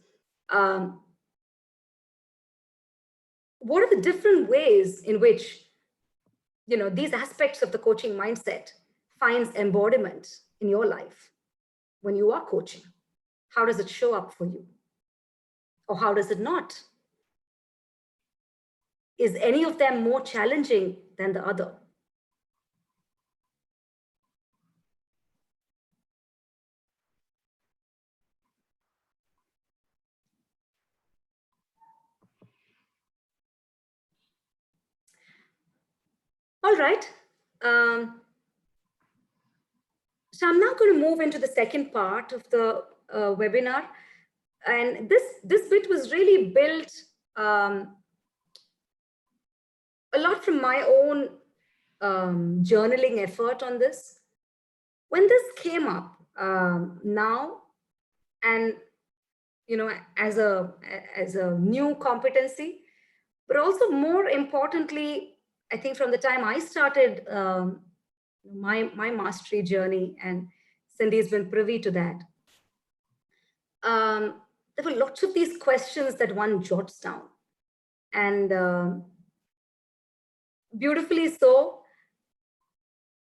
what are the different ways in which, these aspects of the coaching mindset finds embodiment in your life when you are coaching? How does it show up for you? Or how does it not? Is any of them more challenging than the other? All right. So I'm now going to move into the second part of the webinar. And this bit was really built a lot from my own journaling effort on this. When this came up now, and as a new competency, but also more importantly, I think from the time I started my mastery journey, and Cindy's been privy to that, there were lots of these questions that one jots down, and beautifully so.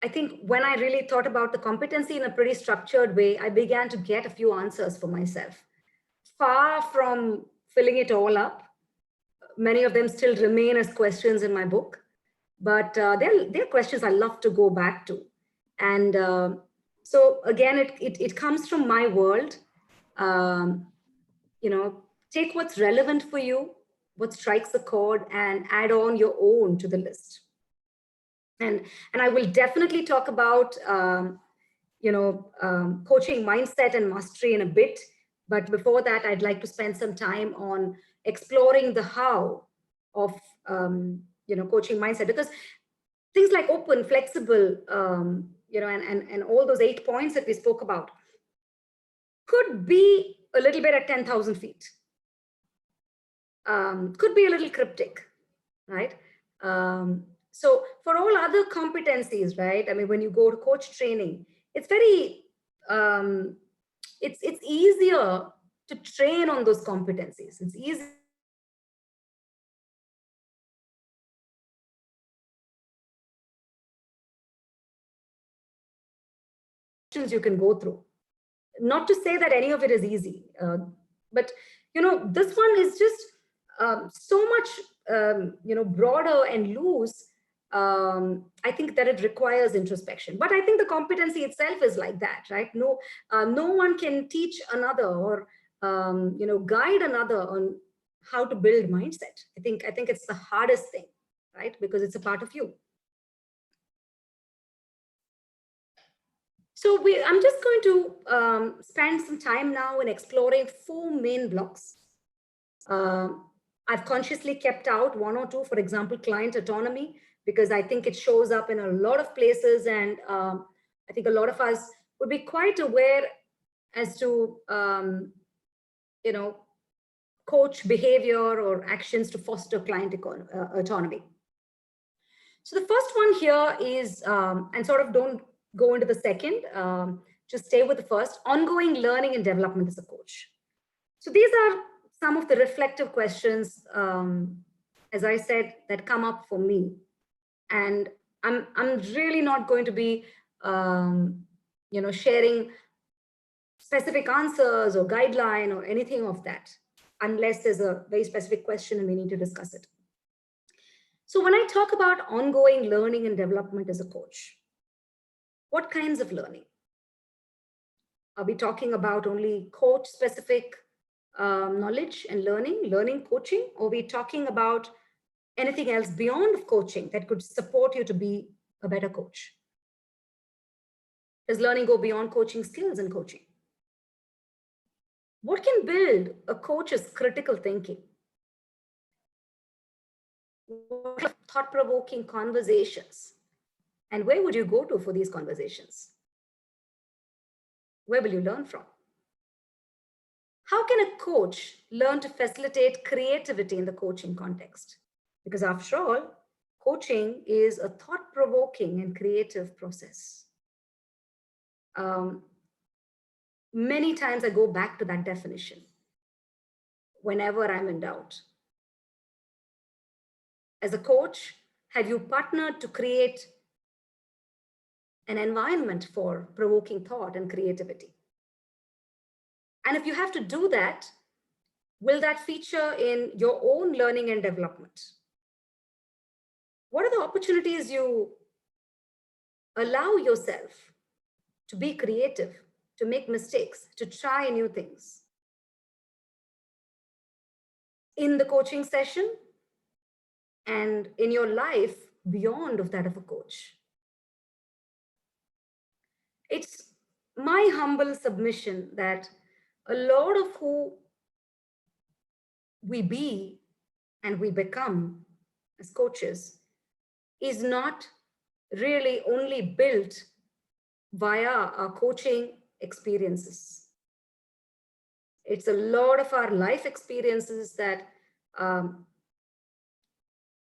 I think when I really thought about the competency in a pretty structured way, I began to get a few answers for myself. Far from filling it all up, many of them still remain as questions in my book, but they're questions I love to go back to. And so again, it comes from my world. Take what's relevant for you, what strikes a chord, and add on your own to the list. And I will definitely talk about, coaching mindset and mastery in a bit. But before that, I'd like to spend some time on exploring the how of, coaching mindset, because things like open, flexible, and all those 8 points that we spoke about could be a little bit at 10,000 feet. Could be a little cryptic, right? So for all other competencies, right? I mean, when you go to coach training, it's very, it's easier to train on those competencies. It's easy you can go through. Not to say that any of it is easy, but this one is just so much broader and loose. I think that it requires introspection, but I think the competency itself is like that, right? No one can teach another or guide another on how to build mindset. I think it's the hardest thing, right? Because it's a part of you. So I'm just going to spend some time now in exploring 4 main blocks. I've consciously kept out 1 or 2, for example, client autonomy, because I think it shows up in a lot of places. And I think a lot of us would be quite aware as to, coach behavior or actions to foster client autonomy. So the first one here is, and sort of don't go into the second, just stay with the first, ongoing learning and development as a coach. So these are some of the reflective questions, as I said, that come up for me. And I'm really not going to be, sharing specific answers or guideline or anything of that, unless there's a very specific question and we need to discuss it. So when I talk about ongoing learning and development as a coach, what kinds of learning? Are we talking about only coach specific knowledge and learning coaching? Or are we talking about anything else beyond coaching that could support you to be a better coach? Does learning go beyond coaching skills and coaching? What can build a coach's critical thinking? What thought-provoking conversations? And where would you go to for these conversations? Where will you learn from? How can a coach learn to facilitate creativity in the coaching context? Because after all, coaching is a thought-provoking and creative process. Many times I go back to that definition whenever I'm in doubt. As a coach, have you partnered to create an environment for provoking thought and creativity? And if you have to do that, will that feature in your own learning and development? What are the opportunities you allow yourself to be creative, to make mistakes, to try new things? In the coaching session and in your life beyond of that of a coach. It's my humble submission that a lot of who we be and we become as coaches is not really only built via our coaching experiences. It's a lot of our life experiences that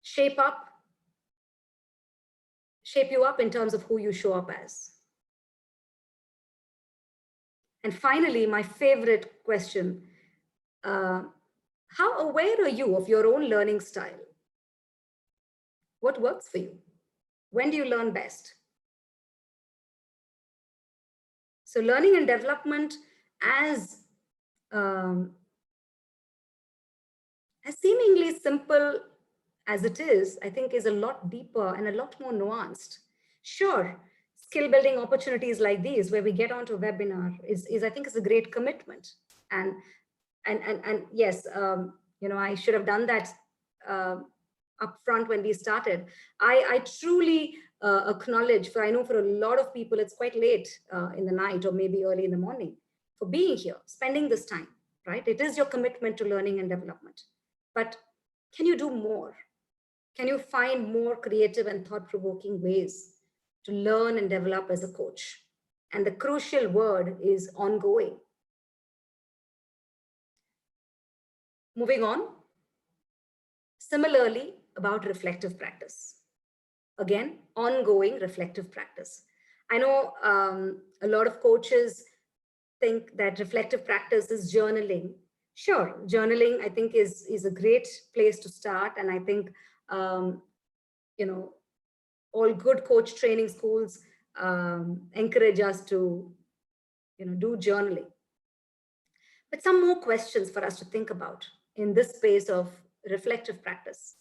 shape you up in terms of who you show up as. And finally, my favorite question, how aware are you of your own learning style? What works for you? When do you learn best? So learning and development as seemingly simple as it is, I think is a lot deeper and a lot more nuanced. Sure, skill building opportunities like these where we get onto a webinar is I think is a great commitment. And yes, I should have done that up front when we started, I truly acknowledge, for I know for a lot of people, it's quite late in the night or maybe early in the morning, for being here, spending this time, right? It is your commitment to learning and development. But can you do more? Can you find more creative and thought-provoking ways to learn and develop as a coach? And the crucial word is ongoing. Moving on. Similarly, about reflective practice. Again, ongoing reflective practice. I know a lot of coaches think that reflective practice is journaling. Sure, journaling, I think, is a great place to start. And I think, you know, all good coach training schools encourage us to, you know, do journaling. But some more questions for us to think about in this space of reflective practice.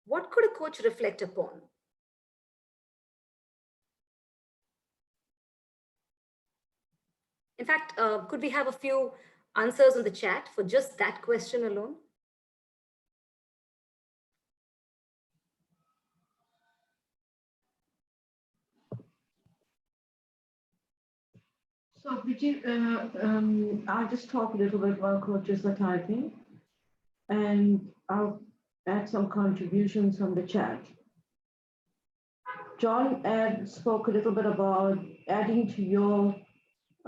What could a coach reflect upon? In fact, could we have a few answers in the chat for just that question alone? So, I'll just talk a little bit while coaches are typing, and I'll add some contributions from the chat. John spoke a little bit about adding to your,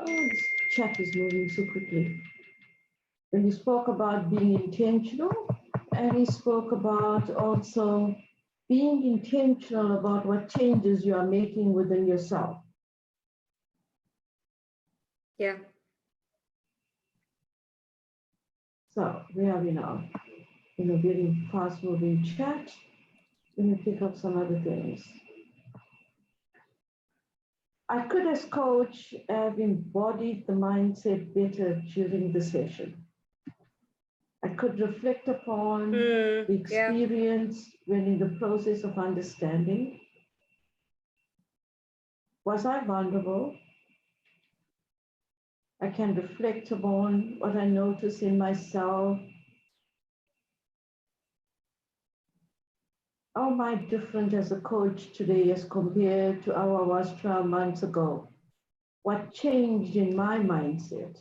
this chat is moving so quickly. When you spoke about being intentional, and he spoke about also being intentional about what changes you are making within yourself. Yeah. So where are we now? In a very fast moving chat. Let me pick up some other things. I could, as coach, have embodied the mindset better during the session. I could reflect upon the experience when in the process of understanding. Was I vulnerable? I can reflect upon what I notice in myself. How am I different as a coach today as compared to how I was 12 months ago? What changed in my mindset?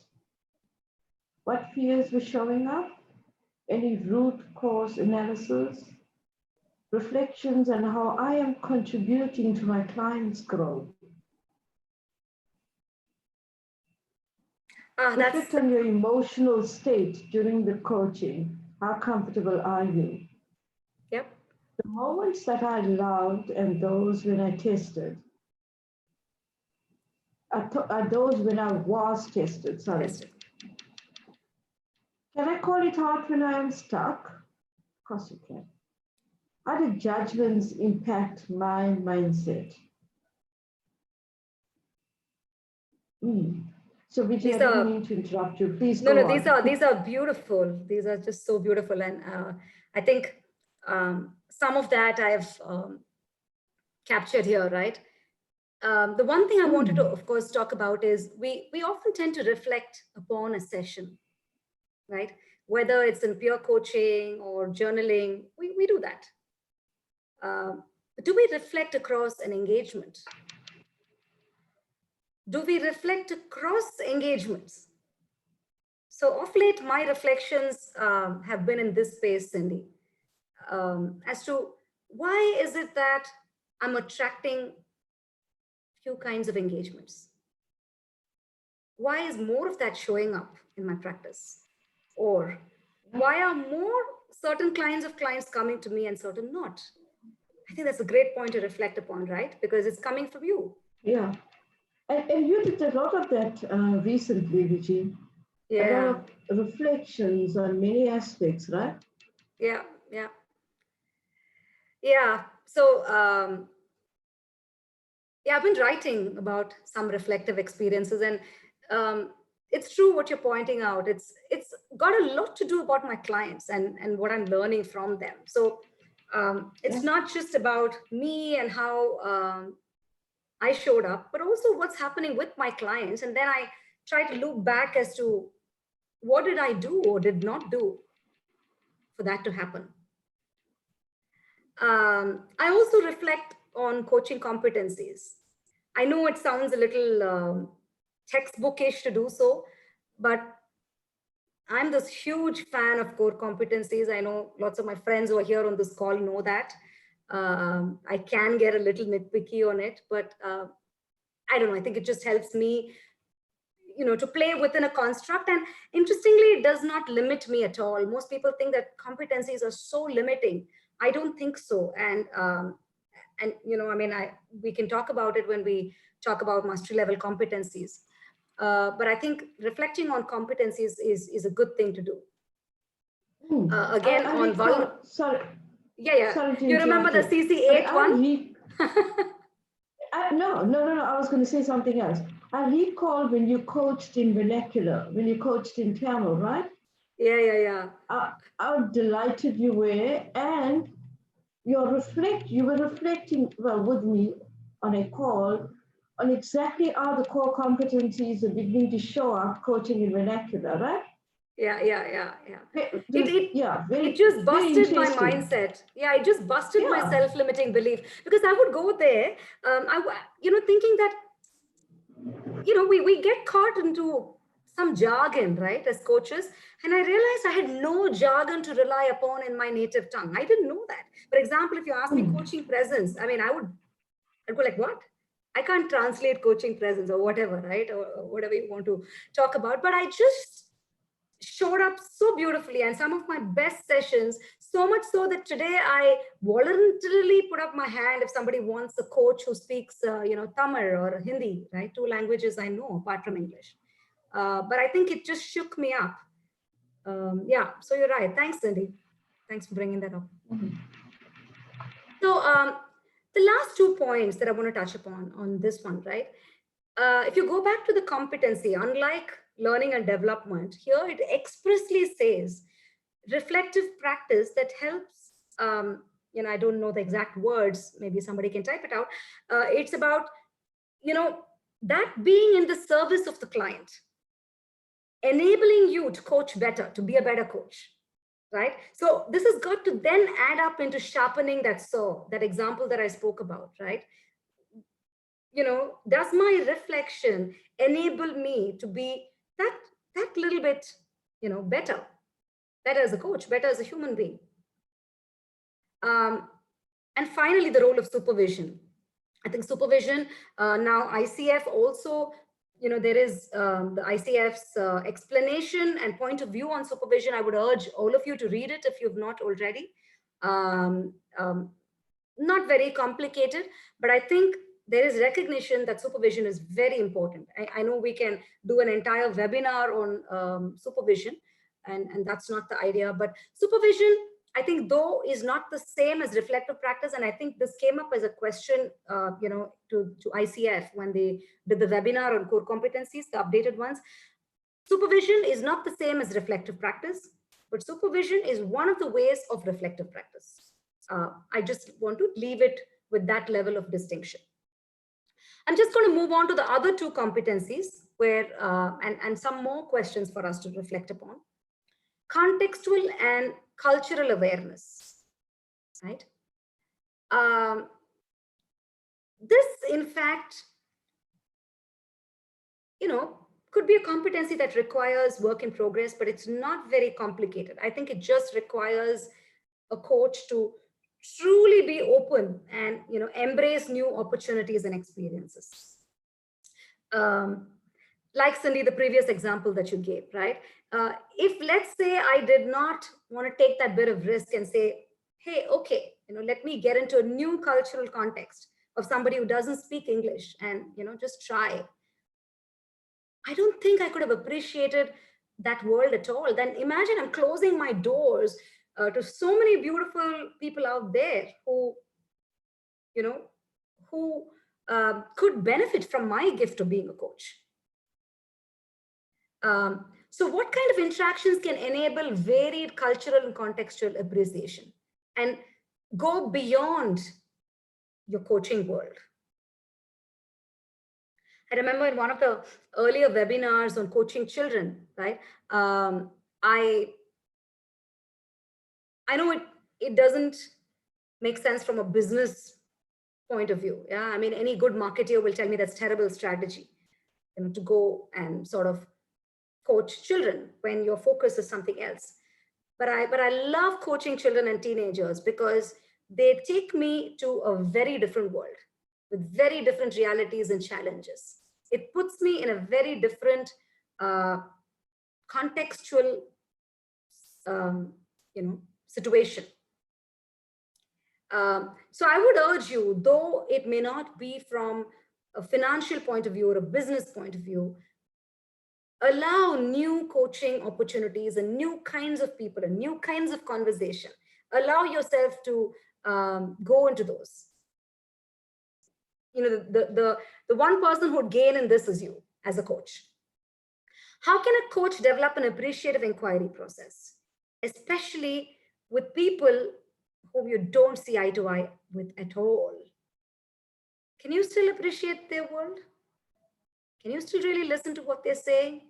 What fears were showing up? Any root cause analysis? Reflections on how I am contributing to my clients' growth. Reflect on your emotional state during the coaching. How comfortable are you? Yep. The moments that I loved and those when I tested are those when I was tested. Sorry. Tested. Can I call it out when I am stuck? Of course you can. How do judgments impact my mindset? So, Vijay, I didn't mean to interrupt you. Please go on. These are beautiful. These are just so beautiful, and I think some of that I've captured here, right? The one thing I wanted to, of course, talk about is we often tend to reflect upon a session, right? Whether it's in peer coaching or journaling, we do that. Do we reflect across an engagement? Do we reflect across engagements? So of late, my reflections have been in this space, Cindy, as to why is it that I'm attracting few kinds of engagements? Why is more of that showing up in my practice? Or why are more certain kinds of clients coming to me and certain not? I think that's a great point to reflect upon, right? Because it's coming from you. Yeah. And you did a lot of that recently, Vijay. Yeah. A lot of reflections on many aspects, right? Yeah, yeah. Yeah. So, yeah, I've been writing about some reflective experiences, and it's true what you're pointing out. It's got a lot to do about my clients and what I'm learning from them. So it's not just about me and how I showed up, but also what's happening with my clients. And then I try to look back as to what did I do or did not do for that to happen. I also reflect on coaching competencies. I know it sounds a little textbookish to do so, but I'm this huge fan of core competencies. I know lots of my friends who are here on this call know that. I can get a little nitpicky on it, but I don't know. I think it just helps me, to play within a construct. And interestingly, it does not limit me at all. Most people think that competencies are so limiting. I don't think so. And we can talk about it when we talk about mastery level competencies. But I think reflecting on competencies is a good thing to do. Again, on sorry. Yeah. Sorry to You remember the CC8 one? No. I was going to say something else. I recall when you coached in vernacular, when you coached in Tamil, right? Yeah. How delighted you were, and you were reflecting with me on a call on exactly how the core competencies are beginning to show up coaching in vernacular, right? Yeah. It just busted my mindset. Yeah, it just busted my self-limiting belief, because I would go there, thinking that, we get caught into some jargon, right, as coaches. And I realized I had no jargon to rely upon in my native tongue. I didn't know that. For example, if you ask me coaching presence, I'd go like, what? I can't translate coaching presence or whatever, right? Or whatever you want to talk about. But I just showed up so beautifully, and some of my best sessions, so much so that today I voluntarily put up my hand if somebody wants a coach who speaks, Tamil or Hindi, right? 2 languages I know apart from English. But I think it just shook me up. So you're right. Thanks, Cindy. Thanks for bringing that up. So the last 2 points that I want to touch upon on this one, right? If you go back to the competency, unlike learning and development, here it expressly says reflective practice that helps, I don't know the exact words, maybe somebody can type it out. It's about, that being in the service of the client, enabling you to coach better, to be a better coach, right? So this has got to then add up into sharpening that saw, that example that I spoke about, right? Does my reflection enable me to be that little bit, better as a coach, better as a human being? And finally, the role of supervision. I think supervision, now ICF also, there is the ICF's explanation and point of view on supervision. I would urge all of you to read it if you've not already. Not very complicated, but I think there is recognition that supervision is very important. I know we can do an entire webinar on supervision, and that's not the idea, but supervision, I think, though, is not the same as reflective practice. And I think this came up as a question, to ICF when they did the webinar on core competencies, the updated ones. Supervision is not the same as reflective practice, but supervision is one of the ways of reflective practice. I just want to leave it with that level of distinction. I'm just going to move on to the other 2 competencies where, and some more questions for us to reflect upon. Contextual and cultural awareness, right? This, in fact, could be a competency that requires work in progress, but it's not very complicated. I think it just requires a coach to truly be open and, embrace new opportunities and experiences. Like Cindy, the previous example that you gave, right? If, let's say, I did not want to take that bit of risk and say, hey, okay, let me get into a new cultural context of somebody who doesn't speak English and, just try. I don't think I could have appreciated that world at all. Then imagine I'm closing my doors to so many beautiful people out there who, could benefit from my gift of being a coach. So what kind of interactions can enable varied cultural and contextual appreciation and go beyond your coaching world? I remember in one of the earlier webinars on coaching children, right? I know it doesn't make sense from a business point of view. Yeah, I mean, any good marketer will tell me that's terrible strategy, to go and sort of coach children when your focus is something else. But I love coaching children and teenagers because they take me to a very different world with very different realities and challenges. It puts me in a very different contextual situation. So I would urge you, though it may not be from a financial point of view or a business point of view, allow new coaching opportunities and new kinds of people and new kinds of conversation. Allow yourself to go into those. The one person who'd gain in this is you as a coach. How can a coach develop an appreciative inquiry process, especially with people whom you don't see eye to eye with at all? Can you still appreciate their world? Can you still really listen to what they're saying?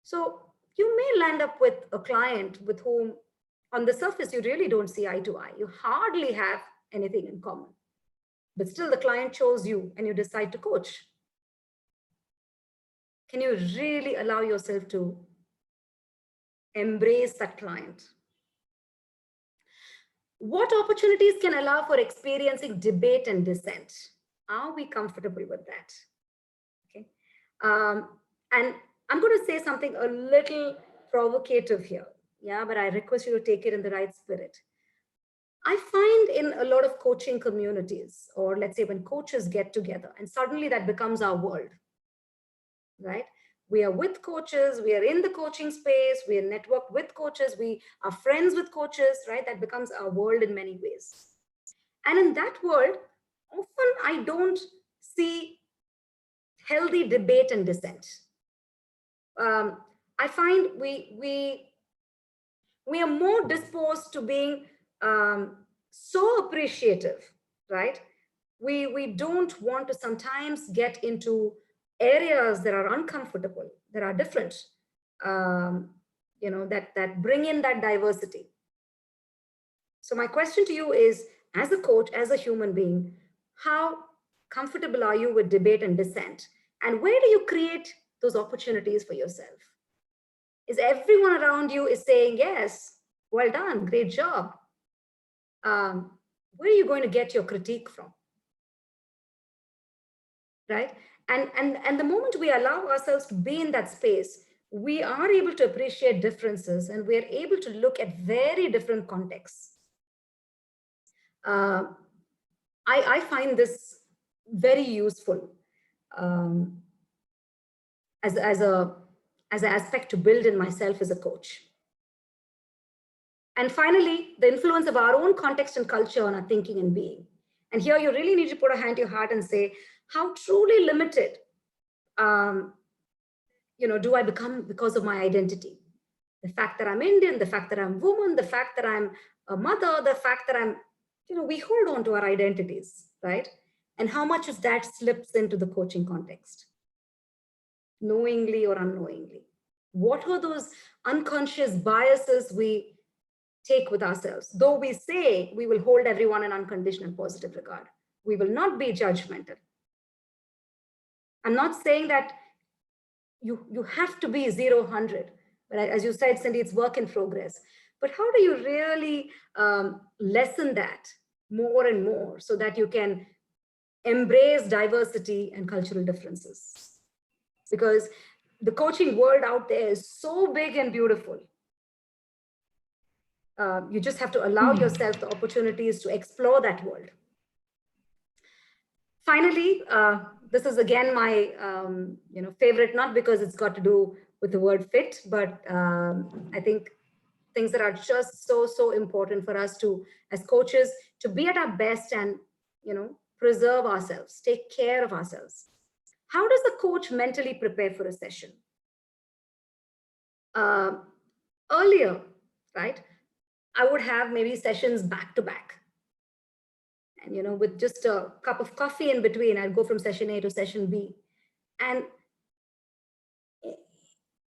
So you may land up with a client with whom on the surface you really don't see eye to eye. You hardly have anything in common, but still the client chose you and you decide to coach. Can you really allow yourself to embrace that client? What opportunities can allow for experiencing debate and dissent? Are we comfortable with that? Okay. And I'm going to say something a little provocative here. Yeah, but I request you to take it in the right spirit. I find in a lot of coaching communities, or let's say when coaches get together and suddenly that becomes our world, right? We are with coaches, we are in the coaching space, we are networked with coaches, we are friends with coaches, right? That becomes our world in many ways. And in that world, often I don't see healthy debate and dissent. I find we are more disposed to being so appreciative, right? We don't want to sometimes get into areas that are uncomfortable, that are different, that bring in that diversity. So my question to you is, as a coach, as a human being, how comfortable are you with debate and dissent? And where do you create those opportunities for yourself? Is everyone around you is saying, yes, well done, great job? Where are you going to get your critique from? Right? And the moment we allow ourselves to be in that space, we are able to appreciate differences and we're able to look at very different contexts. I find this very useful as an aspect to build in myself as a coach. And finally, the influence of our own context and culture on our thinking and being. And here you really need to put a hand to your heart and say, how truly limited do I become because of my identity? The fact that I'm Indian, the fact that I'm woman, the fact that I'm a mother, the fact that I'm, we hold on to our identities, right? And how much of that slips into the coaching context, knowingly or unknowingly? What are those unconscious biases we take with ourselves? Though we say we will hold everyone in unconditional positive regard, we will not be judgmental. I'm not saying that you have to be 0, 100, but as you said, Cindy, it's work in progress. But how do you really lessen that more and more so that you can embrace diversity and cultural differences? Because the coaching world out there is so big and beautiful. You just have to allow yourself the opportunities to explore that world. Finally, this is again my favorite, not because it's got to do with the word fit, but I think things that are just so important for us to, as coaches, to be at our best and preserve ourselves, take care of ourselves. How does the coach mentally prepare for a session? Earlier, right, I would have maybe sessions back to back. And with just a cup of coffee in between, I'd go from session A to session B. And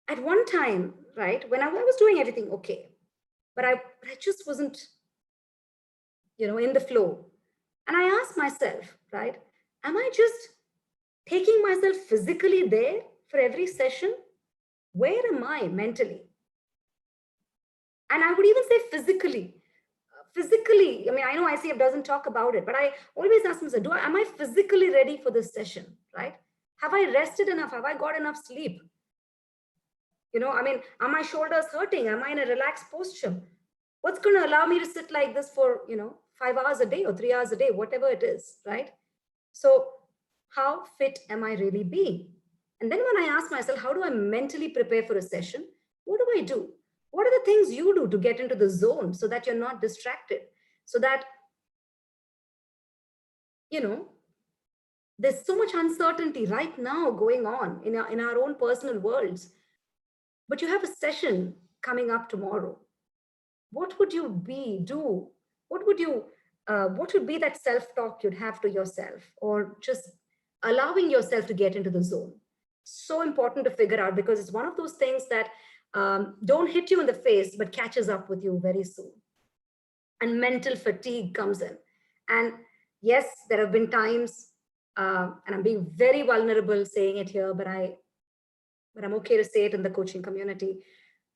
at one time, right, when I was doing everything okay, but I just wasn't, in the flow. And I ask myself, right, am I just taking myself physically there for every session? Where am I mentally? And I would even say physically. Physically, I mean, I know ICF doesn't talk about it, but I always ask myself, am I physically ready for this session, right? Have I rested enough? Have I got enough sleep? I mean, are my shoulders hurting? Am I in a relaxed posture? What's going to allow me to sit like this for, 5 hours a day or 3 hours a day, whatever it is, right? So how fit am I really being? And then when I ask myself, how do I mentally prepare for a session? What do I do? What are the things you do to get into the zone so that you're not distracted? So that, there's so much uncertainty right now going on in our own personal worlds. But you have a session coming up tomorrow. What would you do? What would be that self-talk you'd have to yourself, or just allowing yourself to get into the zone? So important to figure out, because it's one of those things that don't hit you in the face, but catches up with you very soon. And mental fatigue comes in. And yes, there have been times, and I'm being very vulnerable saying it here, but I'm okay to say it in the coaching community.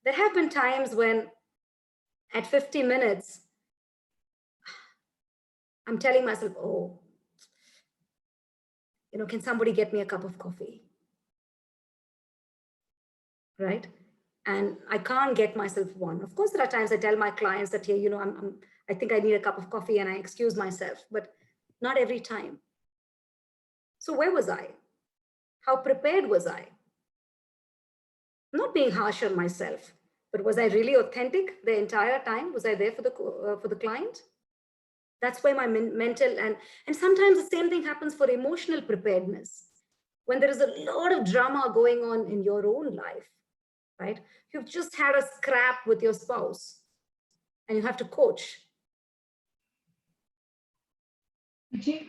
There have been times when at 50 minutes, I'm telling myself, oh, can somebody get me a cup of coffee? Right? And I can't get myself one. Of course, there are times I tell my clients that, hey, I think I need a cup of coffee, and I excuse myself, but not every time. So where was I? How prepared was I? Not being harsh on myself, but was I really authentic the entire time? Was I there for the client? That's why my mental and sometimes the same thing happens for emotional preparedness. When there is a lot of drama going on in your own life, right? You've just had a scrap with your spouse and you have to coach. Vijay,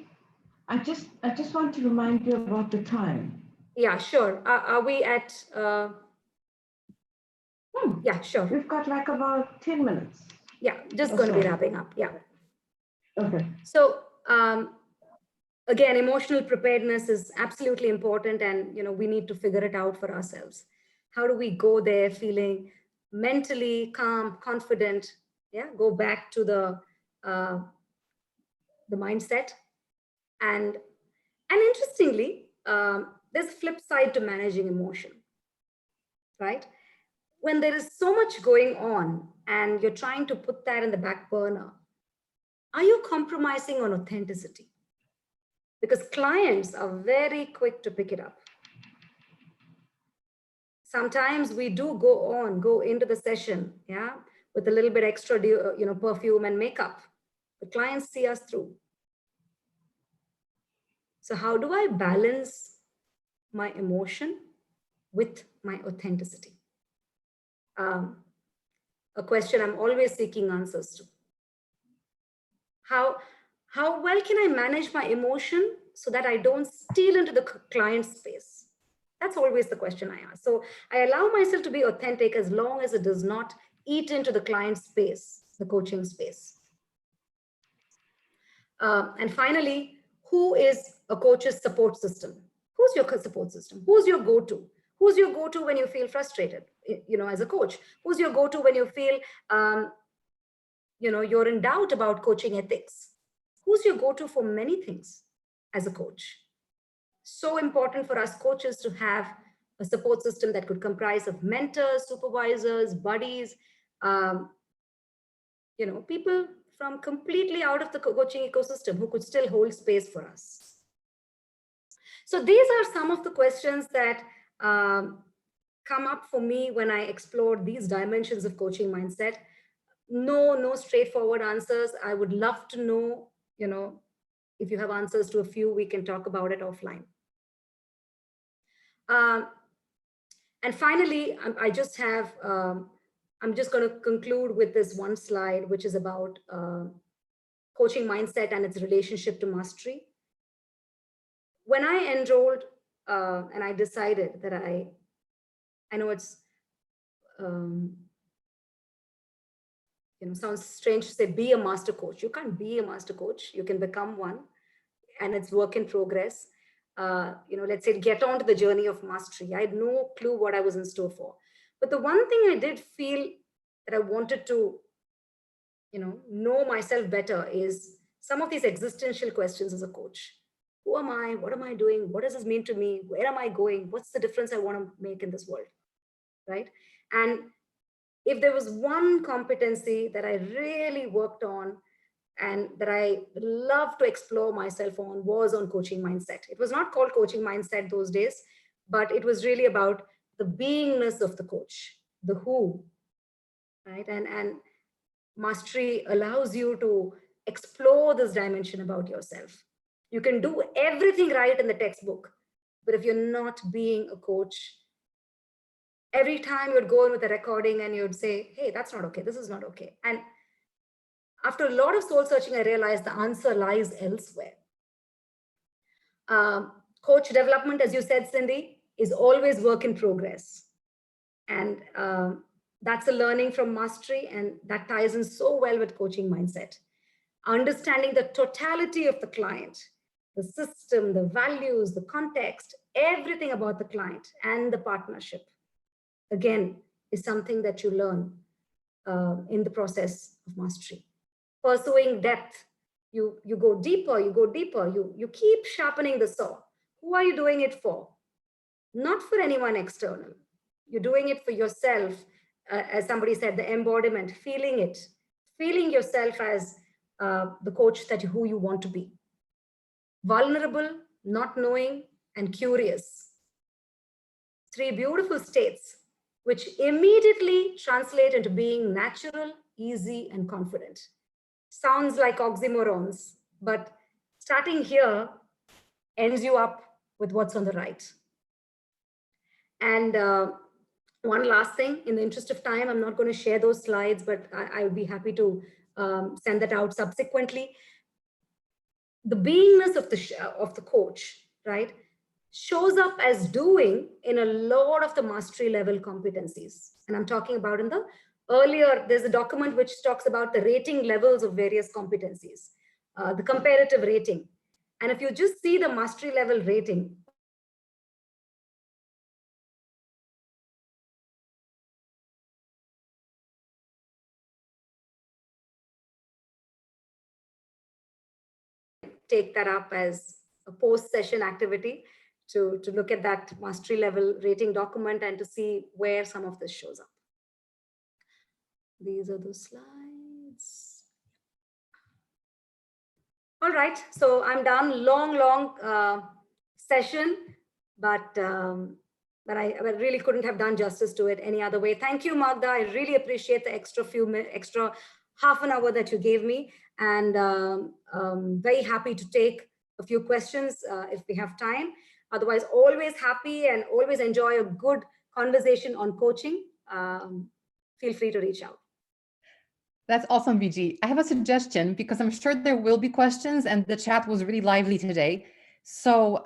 I just want to remind you about the time. Yeah, sure. Are we at? Yeah, sure. We've got like about 10 minutes. Yeah, just going to be wrapping up. Yeah. Okay. So again, emotional preparedness is absolutely important, and we need to figure it out for ourselves. How do we go there feeling mentally calm, confident? Yeah, go back to the mindset. And interestingly, there's a flip side to managing emotion, right? When there is so much going on and you're trying to put that in the back burner, are you compromising on authenticity? Because clients are very quick to pick it up. Sometimes we do go into the session, yeah, with a little bit extra, perfume and makeup. The clients see us through. So how do I balance my emotion with my authenticity? A question I'm always seeking answers to. How well can I manage my emotion so that I don't steal into the client's space? That's always the question I ask. So I allow myself to be authentic as long as it does not eat into the client's space, the coaching space. And finally, who is a coach's support system? Who's your support system? Who's your go-to? Who's your go-to when you feel frustrated, as a coach? Who's your go-to when you feel, you're in doubt about coaching ethics? Who's your go-to for many things as a coach? So important for us coaches to have a support system that could comprise of mentors, supervisors, buddies, people from completely out of the coaching ecosystem who could still hold space for us. So these are some of the questions that come up for me when I explore these dimensions of coaching mindset. No straightforward answers. I would love to know, if you have answers to a few, we can talk about it offline. And finally, I just have, I'm just going to conclude with this one slide, which is about coaching mindset and its relationship to mastery. When I enrolled and I decided that I know it's, sounds strange to say be a master coach. You can't be a master coach. You can become one, and it's work in progress. Let's say get on to the journey of mastery. I had no clue what I was in store for. But the one thing I did feel that I wanted to, know myself better is some of these existential questions as a coach. Who am I? What am I doing? What does this mean to me? Where am I going? What's the difference I want to make in this world? Right? And if there was one competency that I really worked on and that I love to explore myself on was on coaching mindset. It was not called coaching mindset those days, but it was really about the beingness of the coach, the who, right? And mastery allows you to explore this dimension about yourself. You can do everything right in the textbook, but if you're not being a coach, every time you'd go in with a recording and you'd say, hey, that's not okay, this is not okay. And after a lot of soul searching, I realized the answer lies elsewhere. Coach development, as you said, Cindy, is always work in progress. And that's a learning from mastery, and that ties in so well with coaching mindset. Understanding the totality of the client, the system, the values, the context, everything about the client and the partnership, again, is something that you learn in the process of mastery. Pursuing depth, you go deeper, you keep sharpening the saw. Who are you doing it for? Not for anyone external. You're doing it for yourself. As somebody said, the embodiment, feeling yourself as the coach who you want to be. Vulnerable, not knowing, and curious. 3 beautiful states which immediately translate into being natural, easy, and confident. Sounds like oxymorons, but starting here ends you up with what's on the right. And one last thing, in the interest of time, I'm not going to share those slides, but I would be happy to send that out subsequently. The beingness of the coach, right, shows up as doing in a lot of the mastery level competencies. And I'm talking about in the earlier, there's a document which talks about the rating levels of various competencies, the comparative rating. And if you just see the mastery level rating, take that up as a post-session activity to look at that mastery level rating document and to see where some of this shows up. These are the slides. All right, so I'm done. Long session, but I really couldn't have done justice to it any other way. Thank you, Magda. I really appreciate the extra half an hour that you gave me, and very happy to take a few questions if we have time. Otherwise, always happy and always enjoy a good conversation on coaching. Feel free to reach out. That's awesome, Vijay. I have a suggestion because I'm sure there will be questions and the chat was really lively today. So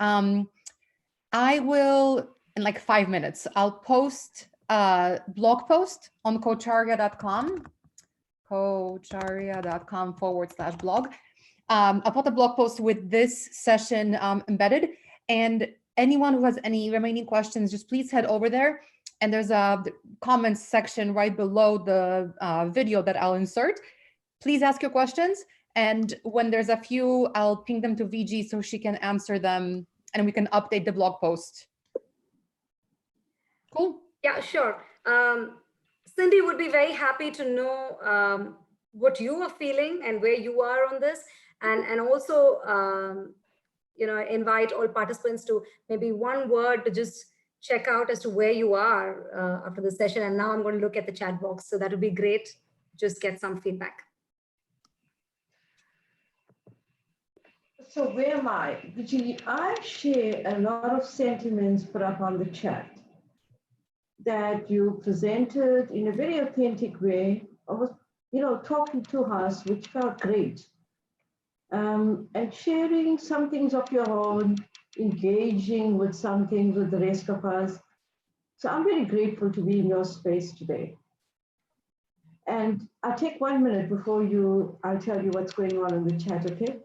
I will, in like 5 minutes, I'll post a blog post on coacharya.com, coacharya.com/blog. I'll put a blog post with this session embedded, and anyone who has any remaining questions, just please head over there. And there's a comments section right below the video that I'll insert. Please ask your questions. And when there's a few, I'll ping them to VG so she can answer them and we can update the blog post. Cool. Yeah, sure. Cindy would be very happy to know what you are feeling and where you are on this. And also, invite all participants to maybe one word to just check out as to where you are after the session. And now I'm going to look at the chat box. So that would be great. Just get some feedback. So where am I? Vijay, I share a lot of sentiments put up on the chat that you presented in a very authentic way. I was, talking to us, which felt great. And sharing some things of your own, engaging with some things with the rest of us. So I'm very grateful to be in your space today. And I'll take 1 minute before I'll tell you what's going on in the chat, okay?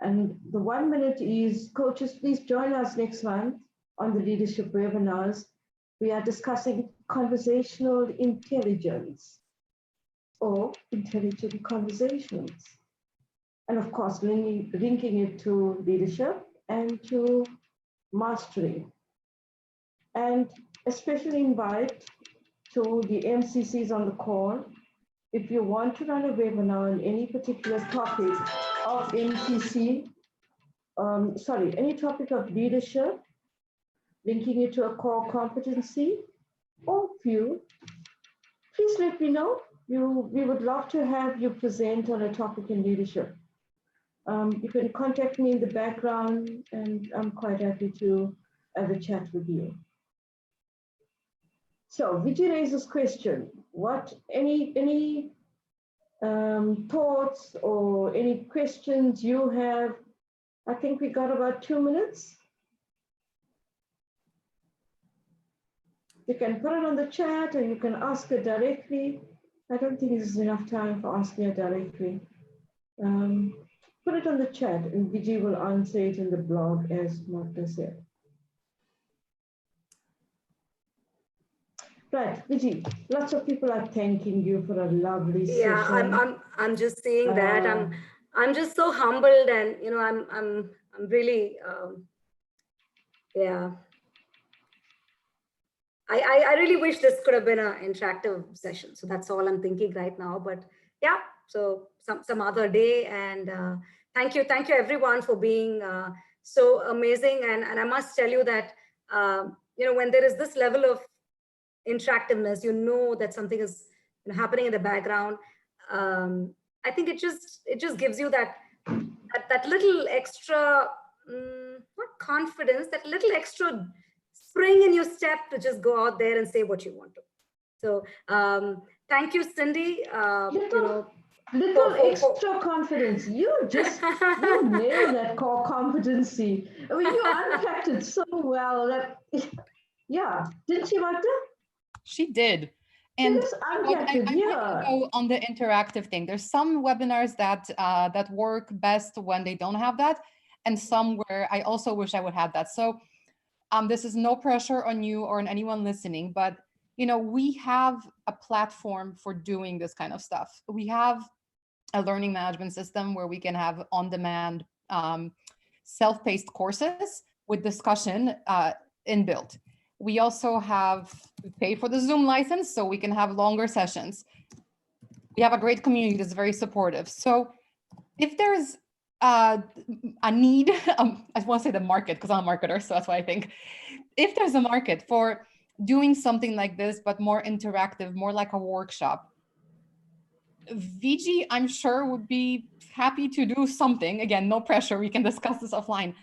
And the 1 minute is, coaches, please join us next month on the leadership webinars. We are discussing conversational intelligence or intelligent conversations. And of course, linking it to leadership and to mastery. And especially invite to the MCCs on the call. If you want to run a webinar on any particular topic of MCC, any topic of leadership, linking it to a core competency or few, please let me know. We would love to have you present on a topic in leadership. You can contact me in the background, and I'm quite happy to have a chat with you. So Vijay raises question. Any thoughts or any questions you have? I think we got about 2 minutes. You can put it on the chat or you can ask her directly. I don't think this is enough time for asking her directly. Put it on the chat and Vijay will answer it in the blog, as Magda said. Right, Vijay, lots of people are thanking you for a lovely session. Yeah, I'm just saying that I'm just so humbled, and I'm really yeah. I really wish this could have been an interactive session. So that's all I'm thinking right now. But yeah, so some other day. And thank you everyone for being so amazing. And I must tell you that when there is this level of interactiveness, that something is happening in the background. I think it just gives you that little extra not confidence, that little extra spring in your step to just go out there and say what you want to. So thank you, Cindy. Little extra confidence. You nailed that core competency. I mean, you unpacked it so well. Yeah, didn't she, Magda? She did. And I really go on the interactive thing. There's some webinars that work best when they don't have that, and some where I also wish I would have that. So this is no pressure on you or on anyone listening, but we have a platform for doing this kind of stuff. We have a learning management system where we can have on-demand self-paced courses with discussion inbuilt. We also pay for the Zoom license so we can have longer sessions. We have a great community that's very supportive. So if there's a need, I want to say the market because I'm a marketer, so that's what I think. If there's a market for doing something like this, but more interactive, more like a workshop, Vijay, I'm sure, would be happy to do something. Again, no pressure, we can discuss this offline.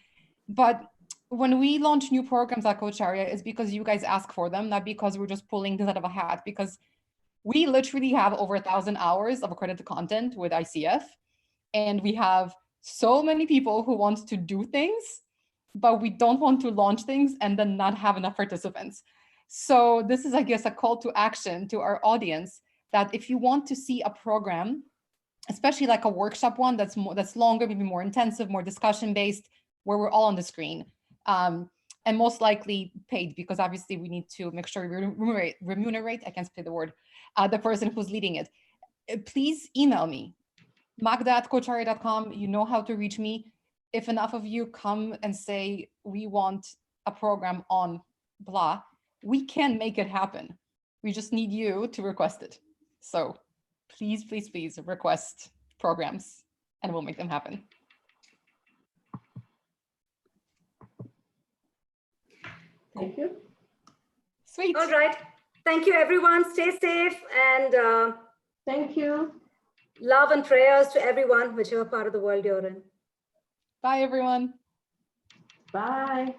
But when we launch new programs at Coach Arya, it's because you guys ask for them, not because we're just pulling this out of a hat, because we literally have over 1,000 hours of accredited content with ICF. And we have so many people who want to do things, but we don't want to launch things and then not have enough participants. So this is, I guess, a call to action to our audience that if you want to see a program, especially like a workshop one that's longer, maybe more intensive, more discussion-based, where we're all on the screen, and most likely paid, because obviously we need to make sure we remunerate, I can't say the word, the person who's leading it. Please email me, magda@coacharya.com. You know how to reach me. If enough of you come and say, we want a program on blah, we can make it happen. We just need you to request it. So please, please, please request programs and we'll make them happen. Thank you. Sweet. All right. Thank you, everyone. Stay safe, and thank you. Love and prayers to everyone, whichever part of the world you're in. Bye, everyone. Bye.